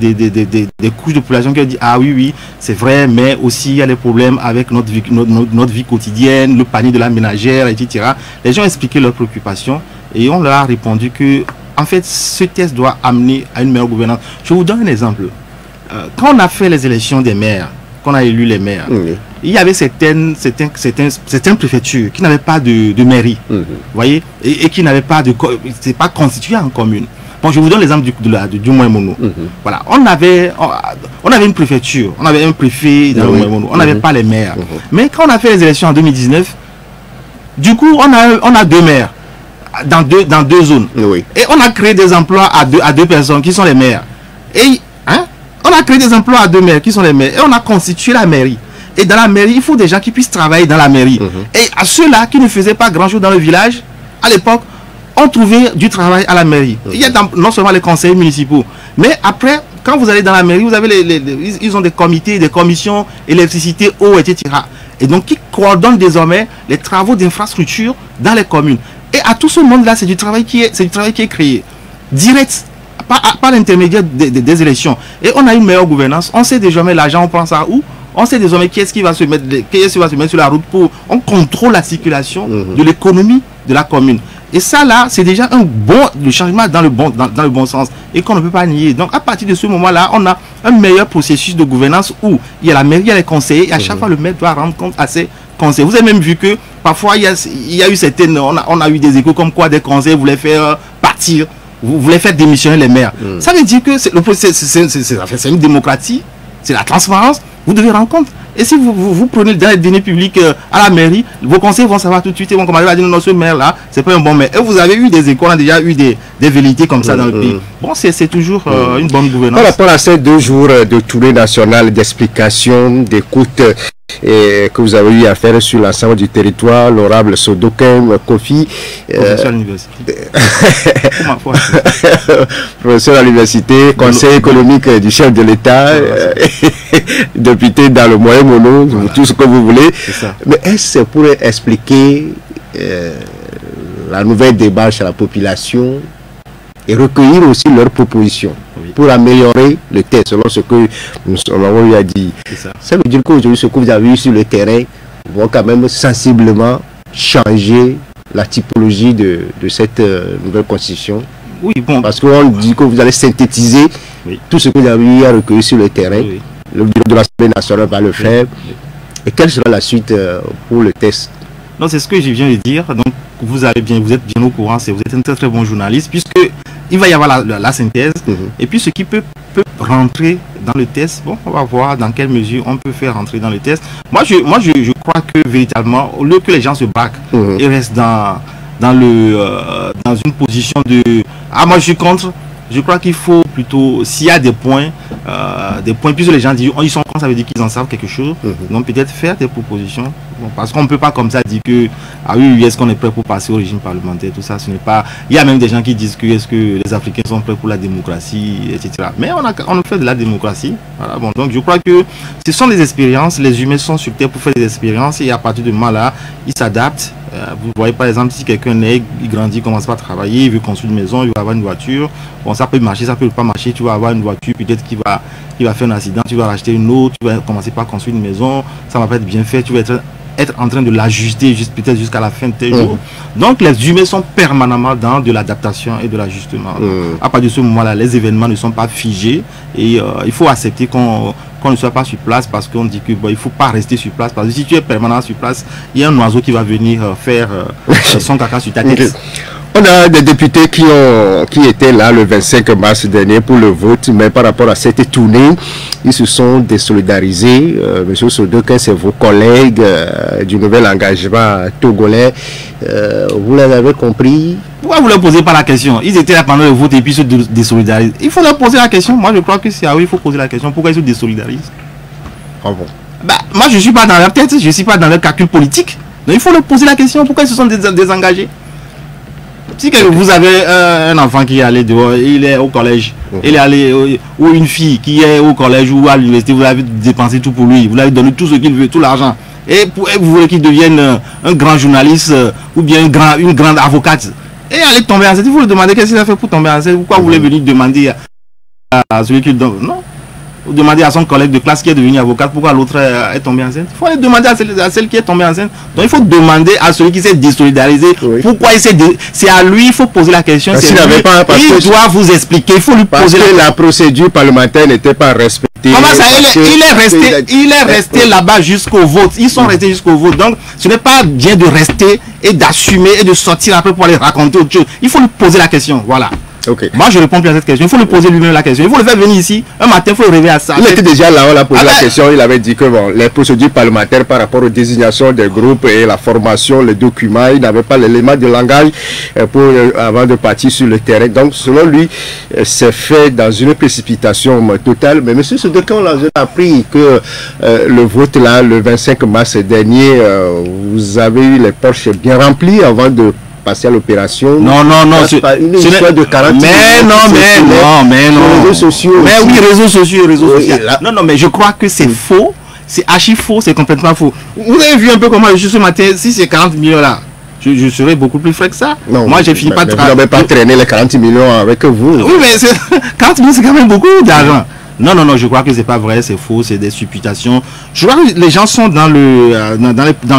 couches de population qui ont dit, ah oui, c'est vrai, mais aussi il y a des problèmes avec notre vie quotidienne, le panier de la ménagère, etc. Les gens ont expliqué leurs préoccupations et on leur a répondu que, en fait, ce test doit amener à une meilleure gouvernance. Je vous donne un exemple. Quand on a fait les élections des maires, qu'on a élu les maires, il y avait certaines préfectures qui n'avaient pas de mairie, voyez, et qui n'avaient pas c'est pas constitué en commune. Bon, je vous donne l'exemple du Moyen-Mono. Voilà, on avait une préfecture, on avait un préfet dans le Moyen-Mono, on n'avait pas les maires. Mais quand on a fait les élections en 2019, du coup, on a 2 maires dans deux zones. Et on a créé des emplois à deux personnes qui sont les maires. Et on a créé des emplois à 2 maires qui sont les maires. Et on a constitué la mairie. Et dans la mairie, il faut des gens qui puissent travailler dans la mairie. Et à ceux-là qui ne faisaient pas grand-chose dans le village, à l'époque, on trouvait du travail à la mairie. Il y a non seulement les conseillers municipaux, mais après, quand vous allez dans la mairie, vous avez ils ont des comités, des commissions, électricité, eau, etc. Et donc, qui coordonnent désormais les travaux d'infrastructure dans les communes. Et à tout ce monde-là, c'est du travail qui est créé. Direct. Par l'intermédiaire des élections. Et on a une meilleure gouvernance. On sait désormais l'argent, on prend ça où. On sait désormais qui est-ce qui va se mettre sur la route pour... On contrôle la circulation de l'économie de la commune. Et ça là, c'est déjà le changement dans le bon sens. Et qu'on ne peut pas nier. Donc à partir de ce moment-là, on a un meilleur processus de gouvernance où il y a la mairie, il y a les conseillers. Et à chaque fois, le maire doit rendre compte à ses conseillers. Vous avez même vu que parfois, il y a eu certaines... On a eu des échos comme quoi des conseillers voulaient faire partir. Vous voulez faire démissionner les maires. Ça veut dire que c'est une démocratie, c'est la transparence. Vous devez rendre compte. Et si vous prenez dans les dîners publics à la mairie, vos conseillers vont savoir tout de suite et vont commencer à dire non, ce maire-là, c'est pas un bon maire. Et vous avez eu des écoles, on a déjà eu des vérités comme ça dans le pays. Bon, c'est toujours une bonne gouvernance. Par rapport à ces 2 jours de tournée nationale d'explication, d'écoute, et que vous avez eu à faire sur l'ensemble du territoire, l'honorable Sodokem Kofi, professeur à l'université, professeur à l'université, conseil économique du chef de l'État, député dans le Moyen-Mono, tout ce que vous voulez. Mais est-ce pour expliquer la nouvelle démarche à la population et recueillir aussi leurs propositions pour améliorer le texte, selon ce que nous avons eu à dire. Ça veut dire qu'aujourd'hui, ce que vous avez eu sur le terrain va quand même sensiblement changer la typologie de cette nouvelle constitution. Oui, bon. Parce qu'on dit que vous allez synthétiser tout ce que vous avez eu à recueillir sur le terrain. Le bureau de l'Assemblée nationale va le faire. Et quelle sera la suite pour le test? Non, c'est ce que je viens de dire. Donc, vous êtes bien au courant, vous êtes un très très bon journaliste, puisque il va y avoir la synthèse. Et puis ce qui peut rentrer dans le test, bon, on va voir dans quelle mesure on peut faire rentrer dans le test. Moi je crois que véritablement, au lieu que les gens se braquent et restent dans une position de moi je suis contre, je crois qu'il faut plutôt, s'il y a des points, puisque les gens disent ils sont contre, ça veut dire qu'ils en savent quelque chose. Donc peut-être faire des propositions. Bon, parce qu'on ne peut pas comme ça dire que est-ce qu'on est prêt pour passer au régime parlementaire, tout ça, ce n'est pas. Il y a même des gens qui disent que est-ce que les Africains sont prêts pour la démocratie, etc. Mais on fait de la démocratie. Voilà, bon, donc je crois que ce sont des expériences, les humains sont sur terre pour faire des expériences et à partir de moment là, ils s'adaptent. Vous voyez par exemple si quelqu'un naît, il grandit, commence pas à travailler, il veut construire une maison, il va avoir une voiture. Bon, ça peut marcher, ça peut pas marcher, tu vas avoir une voiture, peut-être qu'il va faire un accident, tu vas racheter une autre, tu vas commencer par construire une maison, ça va pas être bien fait, tu vas être en train de l'ajuster peut-être jusqu'à la fin de tes jours. Donc les humains sont permanemment dans de l'adaptation et de l'ajustement. À partir de ce moment-là, les événements ne sont pas figés et il faut accepter qu'on qu'on ne soit pas sur place parce qu'on dit que bon, il faut pas rester sur place parce que si tu es permanent sur place, il y a un oiseau qui va venir faire son caca sur ta tête. Okay. On a des députés qui étaient là le 25 mars dernier pour le vote, mais par rapport à cette tournée, ils se sont désolidarisés. Monsieur Sodoka, c'est vos collègues du nouvel engagement togolais. Vous l'avez compris? Pourquoi vous ne leur posez pas la question? Ils étaient là pendant le vote et puis se désolidarisent. Il faut leur poser la question. Moi, je crois que c'est à eux, il faut poser la question. Pourquoi ils se désolidarisent? Ah bon? Bah, moi, je ne suis pas dans leur tête, je ne suis pas dans leur calcul politique. Donc, il faut leur poser la question. Pourquoi ils se sont désengagés? Si vous avez un enfant qui est allé dehors, il est au collège, il est allé, ou une fille qui est au collège ou à l'université, vous avez dépensé tout pour lui, vous lui avez donné tout ce qu'il veut, tout l'argent. Et vous voulez qu'il devienne un grand journaliste ou bien une grande avocate. Et allez tomber enceinte, il faut lui demander qu'est-ce qu'il a fait pour tomber enceinte. Pourquoi vous voulez venir demander à celui qui donne? Non. Vous demandez à son collègue de classe qui est devenu avocate pourquoi l'autre est tombé enceinte. Il faut aller demander à celle qui est tombée enceinte. Donc il faut demander à celui qui s'est désolidarisé pourquoi il s'est c'est à lui, il faut poser la question. Il doit vous expliquer, il faut lui poser la procédure parlementaire n'était pas respectée. Comment ça, il est resté là-bas jusqu'au vote. Ils sont restés jusqu'au vote. Donc ce n'est pas bien de rester et d'assumer et de sortir après pour aller raconter autre chose. Il faut lui poser la question. Voilà. Okay. Moi je réponds plus à cette question, il faut lui poser lui-même la question, il faut le faire venir ici, un matin il faut le réveiller à ça. Il était déjà là, on l'a posé la question, il avait dit que bon, les procédures parlementaires par rapport aux désignations des groupes et la formation, les documents, il n'avait pas l'élément de langage avant de partir sur le terrain. Donc selon lui, c'est fait dans une précipitation totale. Mais monsieur Sodoka, on a appris que le vote là, le 25 mars dernier, vous avez eu les poches bien remplies avant de passer à l'opération. Non, une histoire de 40 mais non. Réseaux sociaux. Mais oui, réseaux sociaux. Non, mais je crois que c'est faux. C'est archi faux, c'est complètement faux. Vous avez vu un peu comment je suis ce matin, si c'est 40 millions là, je serais beaucoup plus frais que ça. Non, moi j'ai fini pas de travailler. Vous n'avez pas traîné les 40 millions avec vous. Oui, mais 40 millions c'est quand même beaucoup d'argent. Non, je crois que c'est pas vrai, c'est faux, c'est des supputations. Je crois que les gens sont dans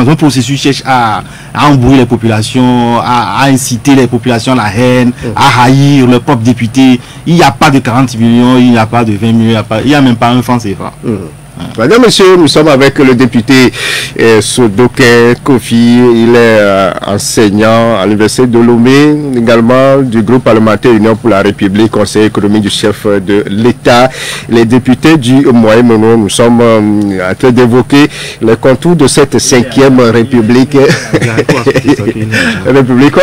un processus cherche à embrouiller les populations, à inciter les populations à la haine, à haïr leurs propres députés. Il n'y a pas de 40 millions, il n'y a pas de 20 millions, il n'y a même pas un franc CFA. Madame, monsieur, nous sommes avec le député Sodoka Kofi. Il est enseignant à l'université de Lomé, également du groupe parlementaire Union pour la République, conseiller économique du chef de l'État. Les députés du Moyen-Mono, nous sommes en train d'évoquer les contours de cette 5e République.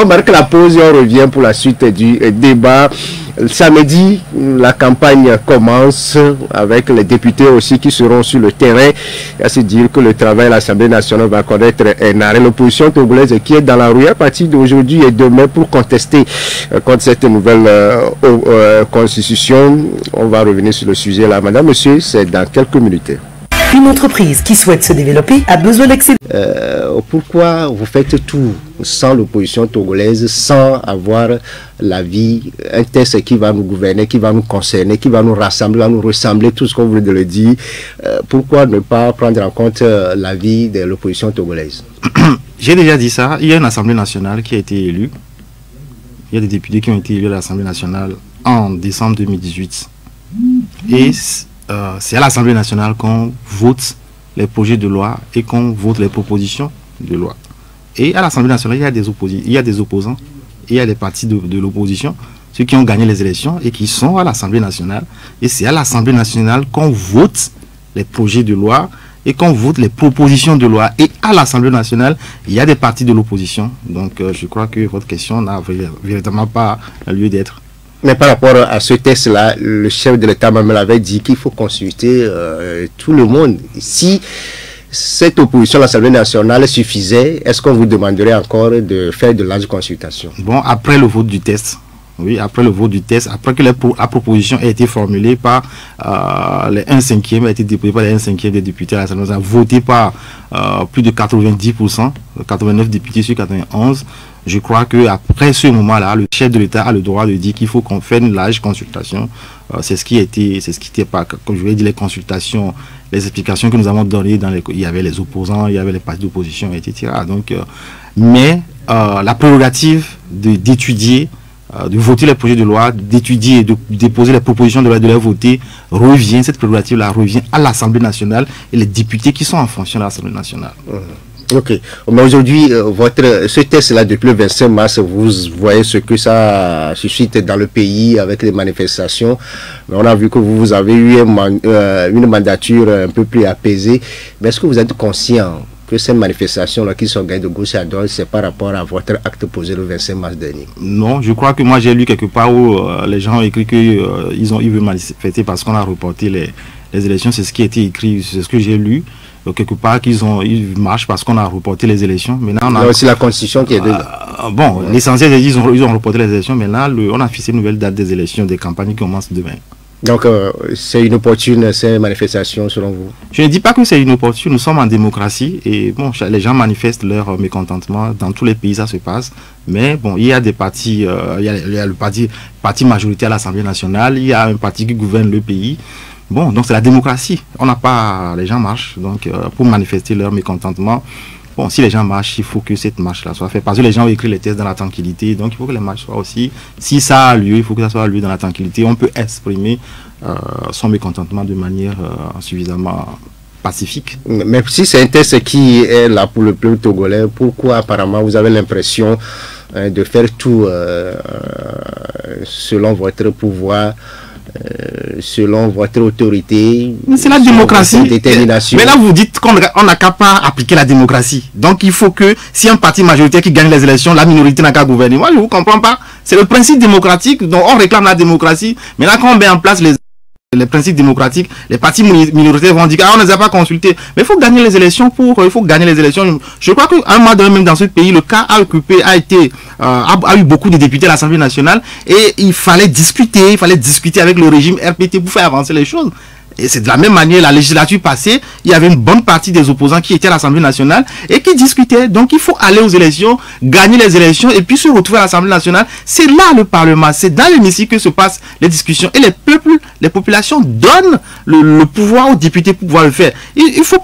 On marque la pause et on revient pour la suite du débat. Samedi, la campagne commence avec les députés aussi qui seront sur le terrain. À se dire que le travail à l'Assemblée nationale va connaître un arrêt. L'opposition togolaise qui est dans la rue à partir d'aujourd'hui et demain pour contester contre cette nouvelle constitution. On va revenir sur le sujet là. Madame, monsieur, c'est dans quelques minutes. Une entreprise qui souhaite se développer a besoin d'accès. Pourquoi vous faites tout sans l'opposition togolaise, sans avoir l'avis, un texte qui va nous gouverner, qui va nous concerner, qui va nous rassembler, va nous ressembler, tout ce qu'on veut de le dire. Pourquoi ne pas prendre en compte l'avis de l'opposition togolaise? J'ai déjà dit ça. Il y a une Assemblée nationale qui a été élue. Il y a des députés qui ont été élus à l'Assemblée nationale en décembre 2018. Et c'est à l'Assemblée nationale qu'on vote les projets de loi et qu'on vote les propositions de loi. Et à l'Assemblée nationale, il y a des opposants et il y a des partis de l'opposition, ceux qui ont gagné les élections et qui sont à l'Assemblée nationale. Et c'est à l'Assemblée nationale qu'on vote les projets de loi et qu'on vote les propositions de loi. Et à l'Assemblée nationale, il y a des partis de l'opposition. Donc je crois que votre question n'a véritablement pas lieu d'être. Mais par rapport à ce texte-là, le chef de l'État même avait dit qu'il faut consulter tout le monde. Si cette opposition à l'Assemblée nationale suffisait, est-ce qu'on vous demanderait encore de faire de larges consultations? Bon, après le vote du texte, oui, après le vote du texte, après que la proposition a été formulée par les 1/5, a été déposée par les 1/5 des députés à l'Assemblée nationale, votée par plus de 90%, 89 députés sur 91, je crois qu'après ce moment-là, le chef de l'État a le droit de dire qu'il faut qu'on fasse une large consultation. C'est ce qui était pas, comme je vais dire, les consultations, les explications que nous avons données. Il y avait les opposants, il y avait les partis d'opposition, etc. Donc, mais la prérogative d'étudier de voter les projets de loi, d'étudier et de déposer les propositions de loi, de les voter, cette prérogative-là revient à l'Assemblée nationale et les députés qui sont en fonction de l'Assemblée nationale. Ok. Mais aujourd'hui, ce test-là, depuis le 25 mars, vous voyez ce que ça suscite dans le pays avec les manifestations. Mais on a vu que vous avez eu une mandature un peu plus apaisée. Mais est-ce que vous êtes conscient que ces manifestations-là qui s'organisent de gauche à droite, c'est par rapport à votre acte posé le 25 mars dernier? Non, je crois que moi j'ai lu quelque part où les gens ont écrit qu'ils veulent manifester parce qu'on a reporté les élections. C'est ce qui a été écrit, c'est ce que j'ai lu. Quelque part qu'ils marchent parce qu'on a reporté les élections. Maintenant, on a aussi la constitution qui est dedans. Bon, l'essentiel c'est qu'ils ont reporté les élections. Maintenant, on a fixé une nouvelle date des élections, des campagnes qui commencent demain. Donc, c'est inopportune ces manifestations selon vous? Je ne dis pas que c'est inopportune, nous sommes en démocratie et bon, les gens manifestent leur mécontentement, dans tous les pays ça se passe, mais bon, il y a des partis, il y a le parti majoritaire à l'Assemblée nationale, il y a un parti qui gouverne le pays. Bon, donc c'est la démocratie, les gens marchent, donc pour manifester leur mécontentement. Bon, si les gens marchent, il faut que cette marche-là soit faite. Parce que les gens ont écrit les tests dans la tranquillité. Donc, il faut que les marches soient aussi... Si ça a lieu, il faut que ça soit lieu dans la tranquillité. On peut exprimer son mécontentement de manière suffisamment pacifique. Mais si c'est un test qui est là pour le peuple togolais, pourquoi apparemment vous avez l'impression de faire tout selon votre pouvoir, selon votre autorité? C'est la démocratie. Détermination. Mais là, vous dites qu'on n'a qu'à pas appliquer la démocratie. Donc, il faut que si un parti majoritaire qui gagne les élections, la minorité n'a qu'à gouverner. Moi, je ne vous comprends pas. C'est le principe démocratique. Donc, on réclame la démocratie. Mais là, quand on met en place les principes démocratiques, les partis minoritaires vont dire on ne les a pas consultés. Mais il faut gagner les élections Je crois qu'à un moment donné, même dans ce pays, le cas a eu beaucoup de députés à l'Assemblée nationale et il fallait discuter avec le régime RPT pour faire avancer les choses. Et c'est de la même manière, la législature passée, il y avait une bonne partie des opposants qui étaient à l'Assemblée nationale et qui discutaient. Donc il faut aller aux élections, gagner les élections et puis se retrouver à l'Assemblée nationale. C'est là le Parlement, c'est dans l'hémicycle que se passent les discussions. Et les populations donnent le pouvoir aux députés pour pouvoir le faire. Il faut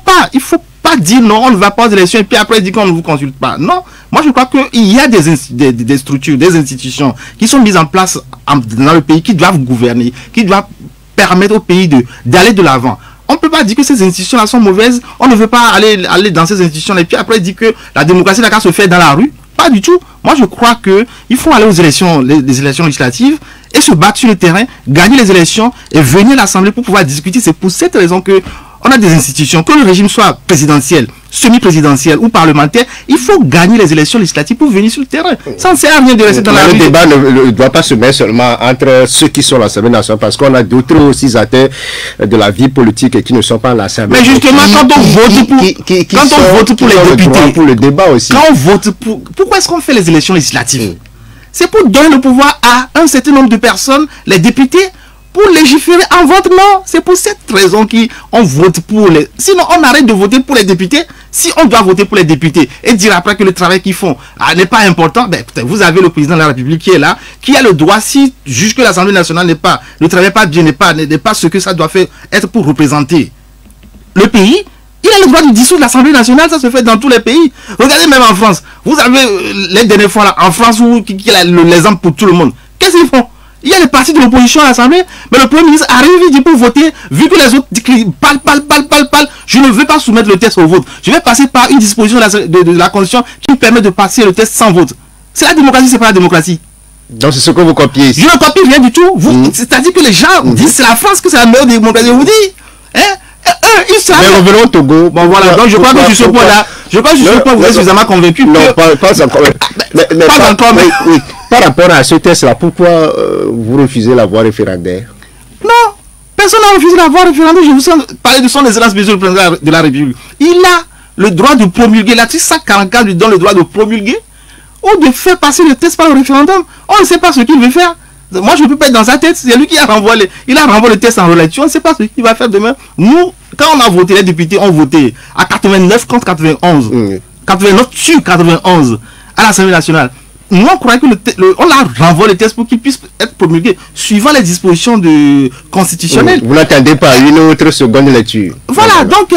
pas dire non, on ne va pas aux élections et puis après dire qu'on ne vous consulte pas. Non, moi je crois qu'il y a des structures, des institutions qui sont mises en place dans le pays, qui doivent gouverner, qui doivent permettre au pays d'aller de l'avant. On ne peut pas dire que ces institutions-là sont mauvaises, on ne veut pas aller dans ces institutions-là et puis après dire que la démocratie n'a qu'à se faire dans la rue. Pas du tout. Moi je crois qu'il faut aller aux élections, les élections législatives et se battre sur le terrain, gagner les élections et venir à l'Assemblée pour pouvoir discuter. C'est pour cette raison que on a des institutions, que le régime soit présidentiel, semi-présidentiel ou parlementaire, il faut gagner les élections législatives pour venir sur le terrain. Ça ne sert à rien de rester dans la rue. Le débat ne doit pas se mettre seulement entre ceux qui sont à l'Assemblée nationale, parce qu'on a d'autres aussi acteurs de la vie politique et qui ne sont pas à l'Assemblée. Mais justement, quand on vote pour les députés, pour le débat aussi. Quand on vote pourquoi est-ce qu'on fait les élections législatives? C'est pour donner le pouvoir à un certain nombre de personnes, les députés, pour légiférer en vote. Non, c'est pour cette raison qu'on vote pour les... Sinon, on arrête de voter pour les députés. Si on doit voter pour les députés et dire après que le travail qu'ils font n'est pas important, ben, vous avez le président de la République qui est là, qui a le droit, si juge que l'Assemblée nationale ne travaille pas bien, n'est pas ce que ça doit faire, être pour représenter le pays, il a le droit de dissoudre l'Assemblée nationale. Ça se fait dans tous les pays. Regardez même en France. Vous avez les dernières fois là, en France, qui est l'exemple pour tout le monde. Qu'est-ce qu'ils font? Il y a les partis de l'opposition à l'Assemblée, mais le Premier ministre arrive, il dit pour voter, vu que les autres parlent, je ne veux pas soumettre le test au vote. Je vais passer par une disposition de la Constitution qui me permet de passer le test sans vote. C'est la démocratie, c'est pas la démocratie. Donc c'est ce que vous copiez ici. Je ne copie rien du tout. C'est-à-dire que les gens disent c'est la France que c'est la meilleure démocratie. Je vous dis, ils savent. Mais revenons au Togo. Bon voilà, donc je crois que sur ce point-là, vous êtes suffisamment convaincu. Non, pas encore. Pas encore, mais oui. Par rapport à ce test-là, pourquoi vous refusez la voie référendaire? Non, personne n'a refusé la voie référendaire. Je vous parler de son excellence monsieur le président de la République. Il a le droit de promulguer. L'article 144 lui donne le droit de promulguer ou de faire passer le test par le référendum. On ne sait pas ce qu'il veut faire. Moi, je ne peux pas être dans sa tête. C'est lui qui a renvoyé le test en relecture. On ne sait pas ce qu'il va faire demain. Nous, quand on a voté, les députés ont voté à 89 contre 91. 89 sur 91 à l'Assemblée nationale. Nous, on croyait que on a renvoyé le test pour qu'il puisse être promulgué suivant les dispositions constitutionnelles. Vous n'attendez pas une autre seconde lecture. Voilà, donc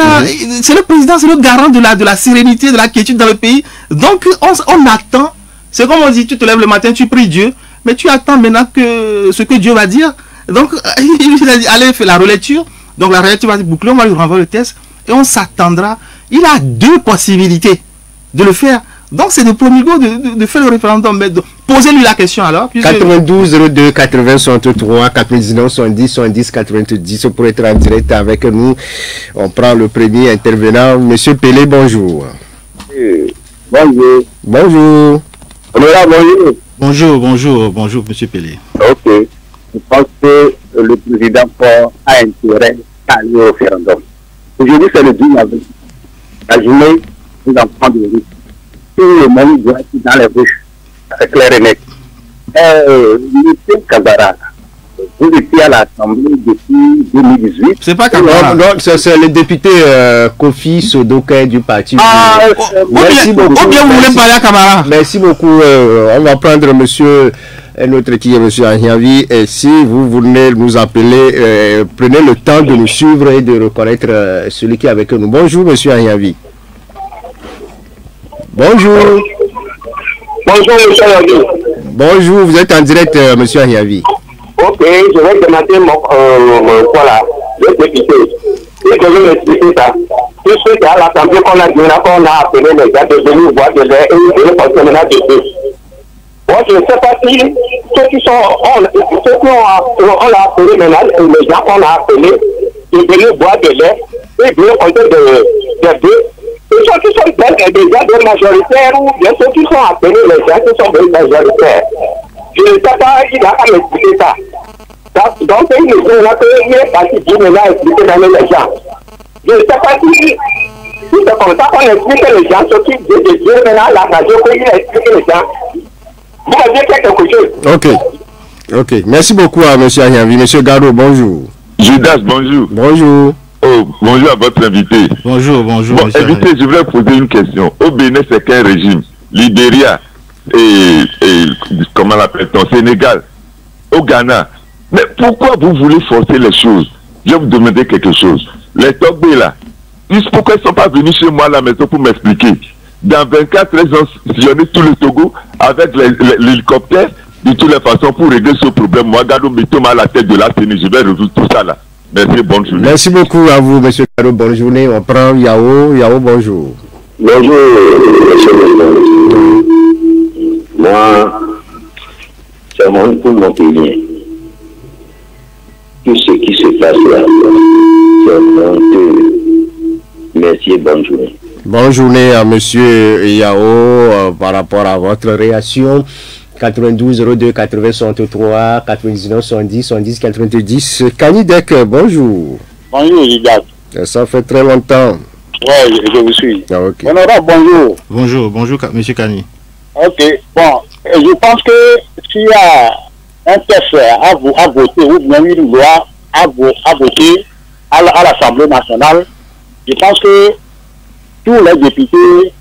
c'est le président, c'est le garant de la sérénité, de la quiétude dans le pays. Donc on attend. C'est comme on dit, tu te lèves le matin, tu pries Dieu. mais tu attends maintenant que ce que Dieu va dire. Donc, il a dit, allez faire la relecture. Donc, la relecture va être bouclée, on va lui renvoyer le test et on s'attendra. Il a deux possibilités de le faire. Donc, c'est de Promigo de faire le référendum. Mais posez-lui la question alors. 92 02 80 63 99 70 70 90 pour être en direct avec nous. On prend le premier intervenant. Monsieur Pelé, bonjour. Bonjour. Bonjour. Bonjour, monsieur Pelé. Ok. Je pense que le président Ford a intérêt à aller au référendum. Aujourd'hui, c'est le 10 avril. La journée, nous enfants de rue. Tout le monde doit être dans les rues. C'est clair et net. Monsieur Kazara, vous étiez à l'Assemblée depuis 2018. C'est pas Kazara. Non, c'est le député Kofi Sodoke du parti. Merci beaucoup. Ou bien vous voulez parler à Kamara. Merci beaucoup. On va prendre monsieur, un autre qui est monsieur Anhiavi. Et si vous voulez nous appeler, prenez le temps de nous suivre et de reconnaître celui qui est avec nous. Bonjour, monsieur Anhiavi. Bonjour. Bonjour, monsieur Anhiavi. Bonjour, vous êtes en direct, monsieur Anhiavi. Ok, je vais demander voilà, le député. Et je vais m'expliquer ça. Tout ce qui est à l'Assemblée qu'on a appelé les gars de venir voir de l'air et de fonctionner de plus. Moi, je ne sais pas si ceux qui on a appelé maintenant, les gens qu'on a appelés, de venir boire de l'air et venir compter de deux. Et ceux qui sont déjà des majoritaires ou bien ceux qui sont appelés les gens qui sont des majoritaires. Je ne sais pas, il a qu'à m'expliquer ça. Donc, il me dit qu'il est parti du maintenant expliquer dans les gens. Je ne sais pas si c'est comme ça qu'on explique les gens, ceux qui de Dieu maintenant, la radio, qu'il explique les gens. Vous m'avez fait quelque chose. Ok. Merci beaucoup à M. Anhiavi. M. Garo, bonjour. Judas, bonjour. Bonjour. Oh, bonjour à votre invité. Bonjour. Bon, invité, je voulais poser une question. Au Bénin, c'est quel régime? Libéria et comment l'appelle-t-on? Sénégal. Au Ghana. Mais pourquoi vous voulez forcer les choses? Je vais vous demander quelque chose. Les Togbé là, pourquoi ils ne sont pas venus chez moi à la maison pour m'expliquer? Dans 24 heures, ils ont sillonné tout le Togo avec l'hélicoptère de toutes les façons pour régler ce problème. Moi, Gado me tombe à la tête de la CENI. Je vais résoudre tout ça là. Merci, bonne journée. Merci beaucoup à vous, M. Gado. Bonne journée. On prend Yao. Yao, bonjour. Bonjour, monsieur le président. Moi, c'est pour mon pays. Tout ce qui se passe là, c'est honteux. Merci et bonne journée. Bonne journée à M. Yao par rapport à votre réaction. 92 02 80 63 99 70 70 90. Kanidek, bonjour. Bonjour, Judas. Ça fait très longtemps. Oui, je vous suis. Ah, okay. Honorable, bonjour. Bonjour, M. Kani. Ok, bon, je pense que s'il y a un texte à voter ou bien une loi à voter à l'Assemblée nationale, je pense que tous les députés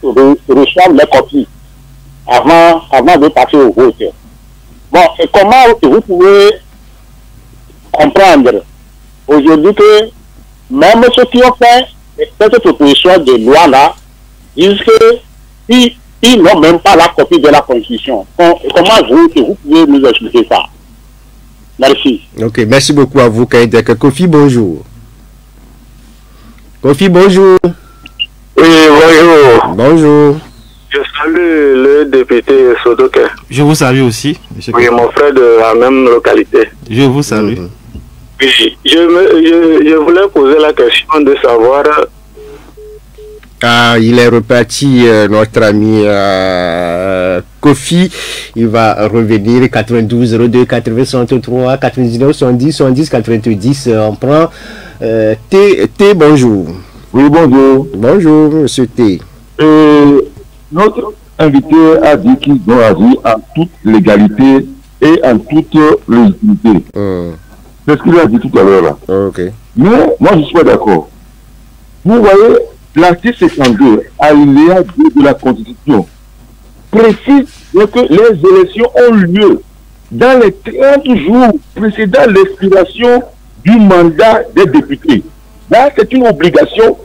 reçoivent les copies avant de passer au vote. Bon, et comment vous pouvez comprendre aujourd'hui que même ceux qui ont fait cette proposition de loi-là disent qu'ils n'ont même pas la copie de la Constitution. Comment vous pouvez nous expliquer ça? Merci. Ok, merci beaucoup à vous, Kaïdek. Kofi, bonjour. Kofi, bonjour. Oui, bonjour. Bonjour. Je salue le député Sodoke. Je vous salue aussi, monsieur. Oui, mon frère de la même localité. Je vous salue. Oui, je voulais poser la question de savoir... il est reparti, notre ami Kofi. Il va revenir 92 02 80 63 99 70 70 90. On prend T, bonjour. Oui, bonjour. Bonjour, monsieur T. Notre invité a dit qu'il doit agir en toute légalité et en toute légitimité. C'est ce qu'il a dit tout à l'heure là. Okay. Mais moi je suis pas d'accord. Vous voyez, l'article 52, alinéa 2 de la Constitution, précise que les élections ont lieu dans les 30 jours précédant l'expiration du mandat des députés. Là, c'est une obligation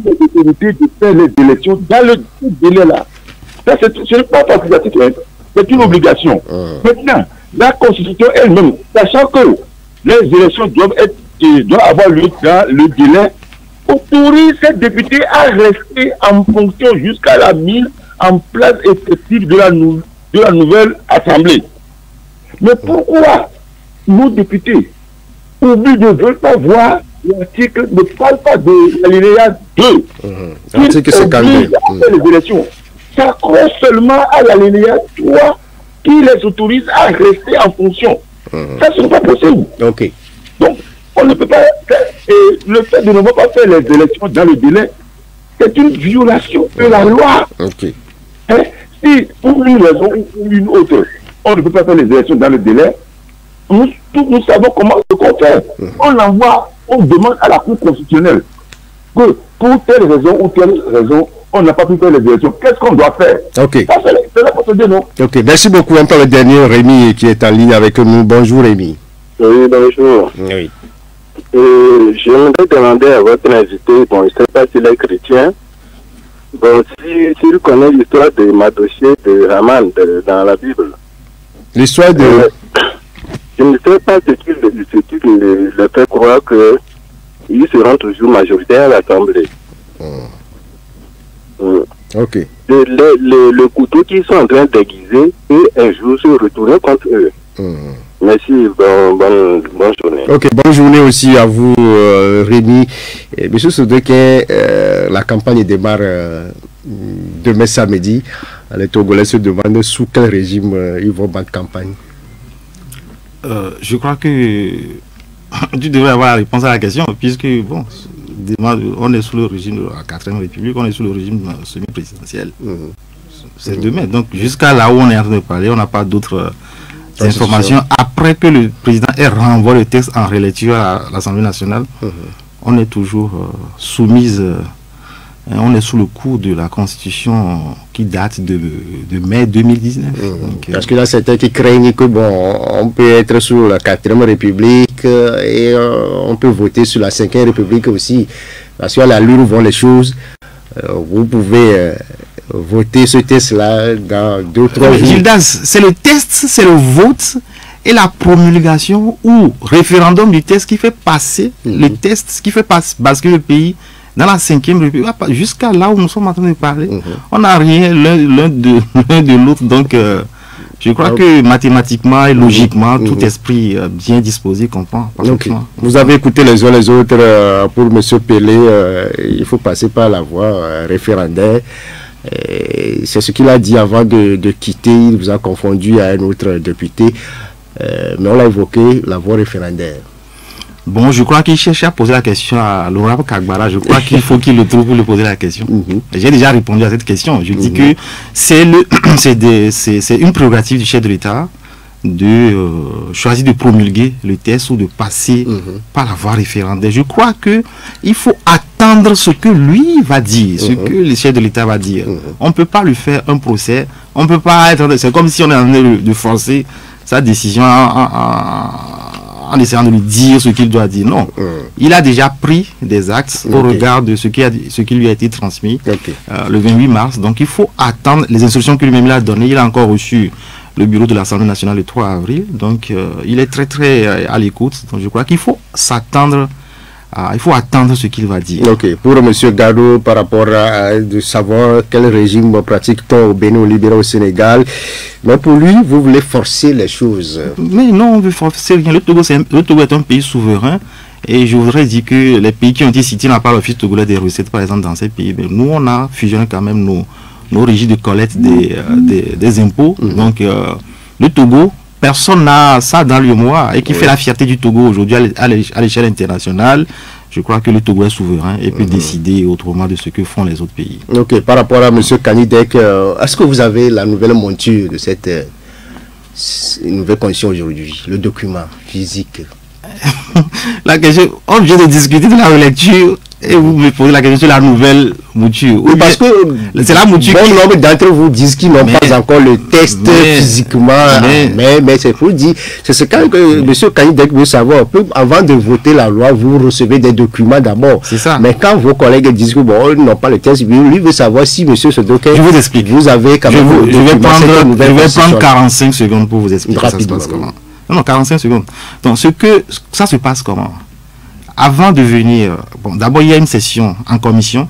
pour les autorités de faire les élections dans le délai là. Ça, ce n'est pas facultatif. Hein. C'est une obligation. Maintenant, la Constitution elle-même, sachant que les élections doivent avoir lieu dans le délai, autorise ces députés à rester en fonction jusqu'à la mise en place effective de la nouvelle Assemblée. Mais pourquoi nos députés oublient, ne veulent pas voir l'article, ne parle pas de l'alinéa 2 L'article 52. Les élections s'accroche seulement à l'alinéa 3 qui les autorise à rester en fonction. Ça, ce n'est pas possible. Ok. Donc, on ne peut pas faire, et le fait de ne pas faire les élections dans le délai, c'est une violation de la loi. Ok. Hein? Si, pour une raison ou une autre, on ne peut pas faire les élections dans le délai, nous savons comment on fait. On envoie, on demande à la Cour constitutionnelle que pour telle raison ou telle raison, on n'a pas pu faire les élections. Qu'est-ce qu'on doit faire? Ok. Ça, c'est la procédure, non? Ok, merci beaucoup. Encore le dernier, Rémi, qui est en ligne avec nous. Bonjour, Rémi. Oui, bonjour. Oui. J'aimerais demander à votre invité, bon, je ne sais pas s'il est chrétien, bon, s'il connaît l'histoire de Madoché de Haman dans la Bible. L'histoire de... Je ne sais pas ce qui le fait croire qu'ils seront toujours majoritaires à l'Assemblée. Ok. Le couteau qu'ils sont en train d'aiguiser peut un jour se retourner contre eux. Merci, bonne journée. Ok, bonne journée aussi à vous, Rémi. Monsieur Soudeke, la campagne démarre demain samedi. Les Togolais se demandent sous quel régime ils vont battre campagne. Je crois que tu devrais avoir la réponse à la question, puisque bon, on est sous le régime de la 4e République, on est sous le régime semi-présidentiel. C'est demain. Donc jusqu'à là où on est en train de parler, on n'a pas d'autres informations. Après que le président ait renvoyé le texte en relecture à l'Assemblée nationale, on est toujours soumise, on est sous le coup de la Constitution qui date de mai 2019. Donc, parce que là, certains qui craignent que bon, on peut être sous la 4e République et on peut voter sur la 5e République aussi. Parce qu'à la lune où vont les choses, vous pouvez voter ce test-là dans 2-3 jours. Gildas, c'est le test, c'est le vote et la promulgation ou référendum du test qui fait passer le test, qui fait basculer le pays dans la 5e République. Jusqu'à là où nous sommes en train de parler, on n'a rien l'un de l'autre. Donc, je crois que mathématiquement et logiquement, tout esprit bien disposé comprend parfaitement. Vous avez écouté les uns les autres. Pour M. Pelé, il faut passer par la voie référendaire. C'est ce qu'il a dit avant de quitter. Il vous a confondu à un autre député. Mais on l'a évoqué, la voie référendaire. Bon, je crois qu'il cherche à poser la question à l'honorable Kagbara. Je crois qu'il faut qu'il le trouve pour lui poser la question. J'ai déjà répondu à cette question. Je dis que c'est une prérogative du chef de l'État de choisir de promulguer le test ou de passer par la voie référendaire. Je crois qu'il faut attendre ce que lui va dire, ce que le chef de l'État va dire. On ne peut pas lui faire un procès. On ne peut pas être... C'est comme si on est en train de forcer sa décision en essayant de lui dire ce qu'il doit dire. Non. Il a déjà pris des actes au regard de ce qui lui a été transmis le 28 mars. Donc il faut attendre les instructions que lui-même a données. Il a encore reçu le bureau de l'Assemblée nationale le 3 avril. Donc il est très très à l'écoute. Donc je crois qu'il faut s'attendre. Il faut attendre ce qu'il va dire. Ok. Pour M. Gado, par rapport à de savoir quel régime pratique-t-on au Bénin, au Libéral, au Sénégal, mais pour lui, vous voulez forcer les choses. Mais non, on veut forcer rien. Le Togo est un pays souverain. Et je voudrais dire que les pays qui ont été cités n'ont pas l'office togolais des recettes, par exemple, dans ces pays. Mais nous, on a fusionné quand même nos régimes de collecte des impôts. Donc, le Togo, personne n'a ça dans le mois et qui fait la fierté du Togo aujourd'hui à l'échelle internationale. Je crois que le Togo est souverain et peut décider autrement de ce que font les autres pays. Ok, par rapport à M. Kanidek, est-ce que vous avez la nouvelle monture de cette nouvelle constitution aujourd'hui, le document physique? La question, on vient de discuter de la relecture Et vous me posez la question sur la nouvelle mouture. Oui, parce que c'est la mouture. Bon nombre d'entre vous disent qu'ils n'ont pas encore le test physiquement. Mais c'est pour dire, c'est ce que M. Kanyidek veut savoir. Avant de voter la loi, vous recevez des documents d'abord. C'est ça. Mais quand vos collègues disent que bon, ils n'ont pas le test, lui veut savoir si M. Sodoké, je vous explique. Vous avez quand même. Je vais prendre 45 secondes pour vous expliquer ça se passe comment. Non, 45 secondes. Donc, ça se passe comment? Avant de venir, bon, d'abord il y a une session en commission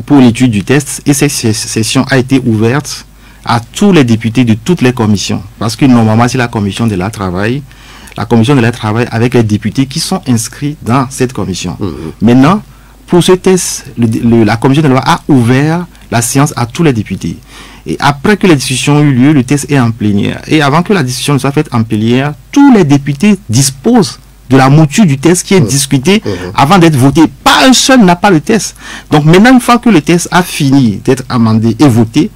pour l'étude du test et cette session a été ouverte à tous les députés de toutes les commissions parce que normalement c'est la commission de la travail avec les députés qui sont inscrits dans cette commission. Maintenant, pour ce test, la commission de la loi a ouvert la séance à tous les députés. Et après que la discussion a eu lieu, le test est en plénière. Et avant que la discussion ne soit faite en plénière, tous les députés disposent de la mouture du test qui est discuté avant d'être voté. Pas un seul n'a pas le test. Donc maintenant, une fois que le test a fini d'être amendé et voté,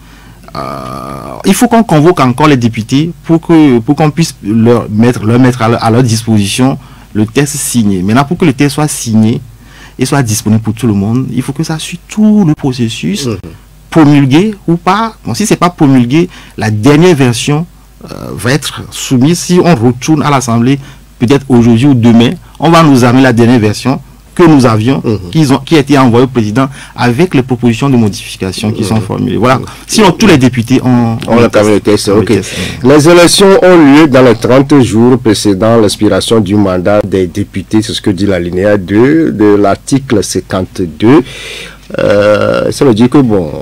il faut qu'on convoque encore les députés pour qu'on puisse leur mettre à leur disposition le test signé. Maintenant, pour que le test soit signé et soit disponible pour tout le monde, il faut que ça suive tout le processus, promulgué ou pas. Bon, si ce n'est pas promulgué, la dernière version va être soumise. Si on retourne à l'Assemblée, peut-être aujourd'hui ou demain, on va nous amener la dernière version que nous avions, qui a été envoyée au président avec les propositions de modification qui sont formulées. Voilà. Sinon, tous les députés ont le test. Les élections ont lieu dans les 30 jours précédant l'expiration du mandat des députés. C'est ce que dit l'alinéa 2 de l'article 52. Ça veut dire que bon,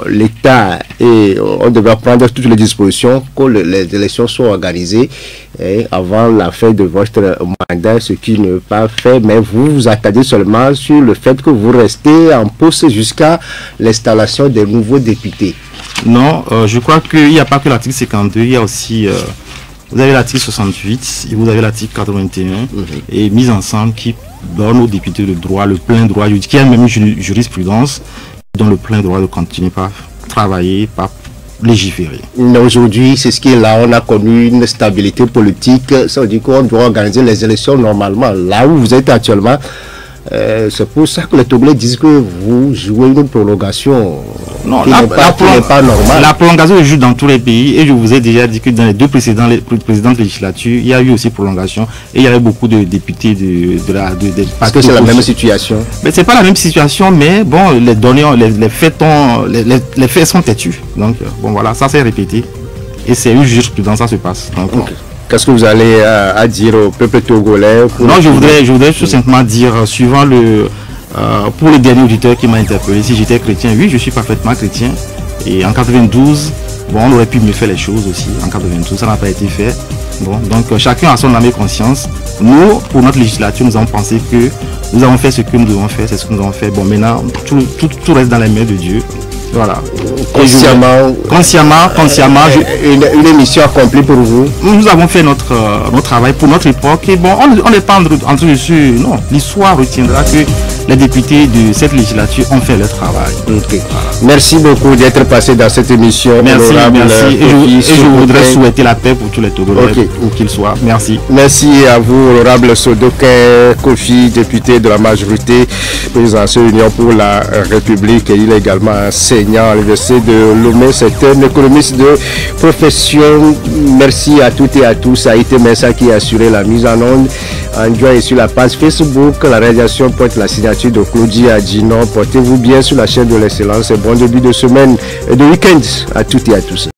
l'État on devrait prendre toutes les dispositions que les élections soient organisées avant la fin de votre mandat, ce qui n'est pas fait, mais vous vous attendez seulement sur le fait que vous restez en poste jusqu'à l'installation des nouveaux députés. Non, je crois qu'il n'y a pas que l'article 52, il y a aussi vous avez l'article 68 et vous avez l'article 81 et mis ensemble qui donne aux députés le droit, le plein droit, qui a même une jurisprudence, dont le plein droit de continuer par travailler, par légiférer. Aujourd'hui, c'est ce qui est là, on a connu une stabilité politique, ça veut dire qu'on doit organiser les élections normalement. Là où vous êtes actuellement, c'est pour ça que les Togolais disent que vous jouez une prolongation. Non, la prolongation se joue dans tous les pays et je vous ai déjà dit que dans les deux précédentes législatures, il y a eu aussi prolongation et il y avait beaucoup de députés parce que c'est la même situation. Mais c'est pas la même situation, mais bon, les faits sont têtus. Donc bon voilà, ça s'est répété et c'est une jurisprudence, ça se passe. Donc, qu'est-ce que vous allez à dire au peuple togolais? Non, je voudrais tout simplement dire, suivant pour le dernier auditeur qui m'a interpellé, si j'étais chrétien, oui, je suis parfaitement chrétien. Et en 92, bon, on aurait pu mieux faire les choses aussi. En 92, ça n'a pas été fait. Bon, donc chacun a son âme et conscience. Nous, pour notre législature, nous avons pensé que nous avons fait ce que nous devons faire, c'est ce que nous avons fait. Bon, maintenant, tout reste dans les mains de Dieu. Voilà. Consciemment. Une émission accomplie pour vous. Nous avons fait notre travail pour notre époque. Et bon, on n'est pas en train dessus. Non, l'histoire retiendra que les députés de cette législature ont fait leur travail. Voilà. Merci beaucoup d'être passé dans cette émission. Merci. Et je voudrais souhaiter la paix pour tous les Togolais, où qu'ils soient. Merci. Merci à vous, honorable Sodoké Kofi, député de la majorité, président de l'Union pour la République. Et il est également enseignant à l'université de Lomé. C'est un économiste de profession. Merci à toutes et à tous. Ça a été Messa qui a assuré la mise en onde. Enjoy sur la page Facebook. La réalisation pointe la signature de Claudie Adjinon. Portez-vous bien sur la chaîne de l'excellence et bon début de semaine et de week-end à toutes et à tous.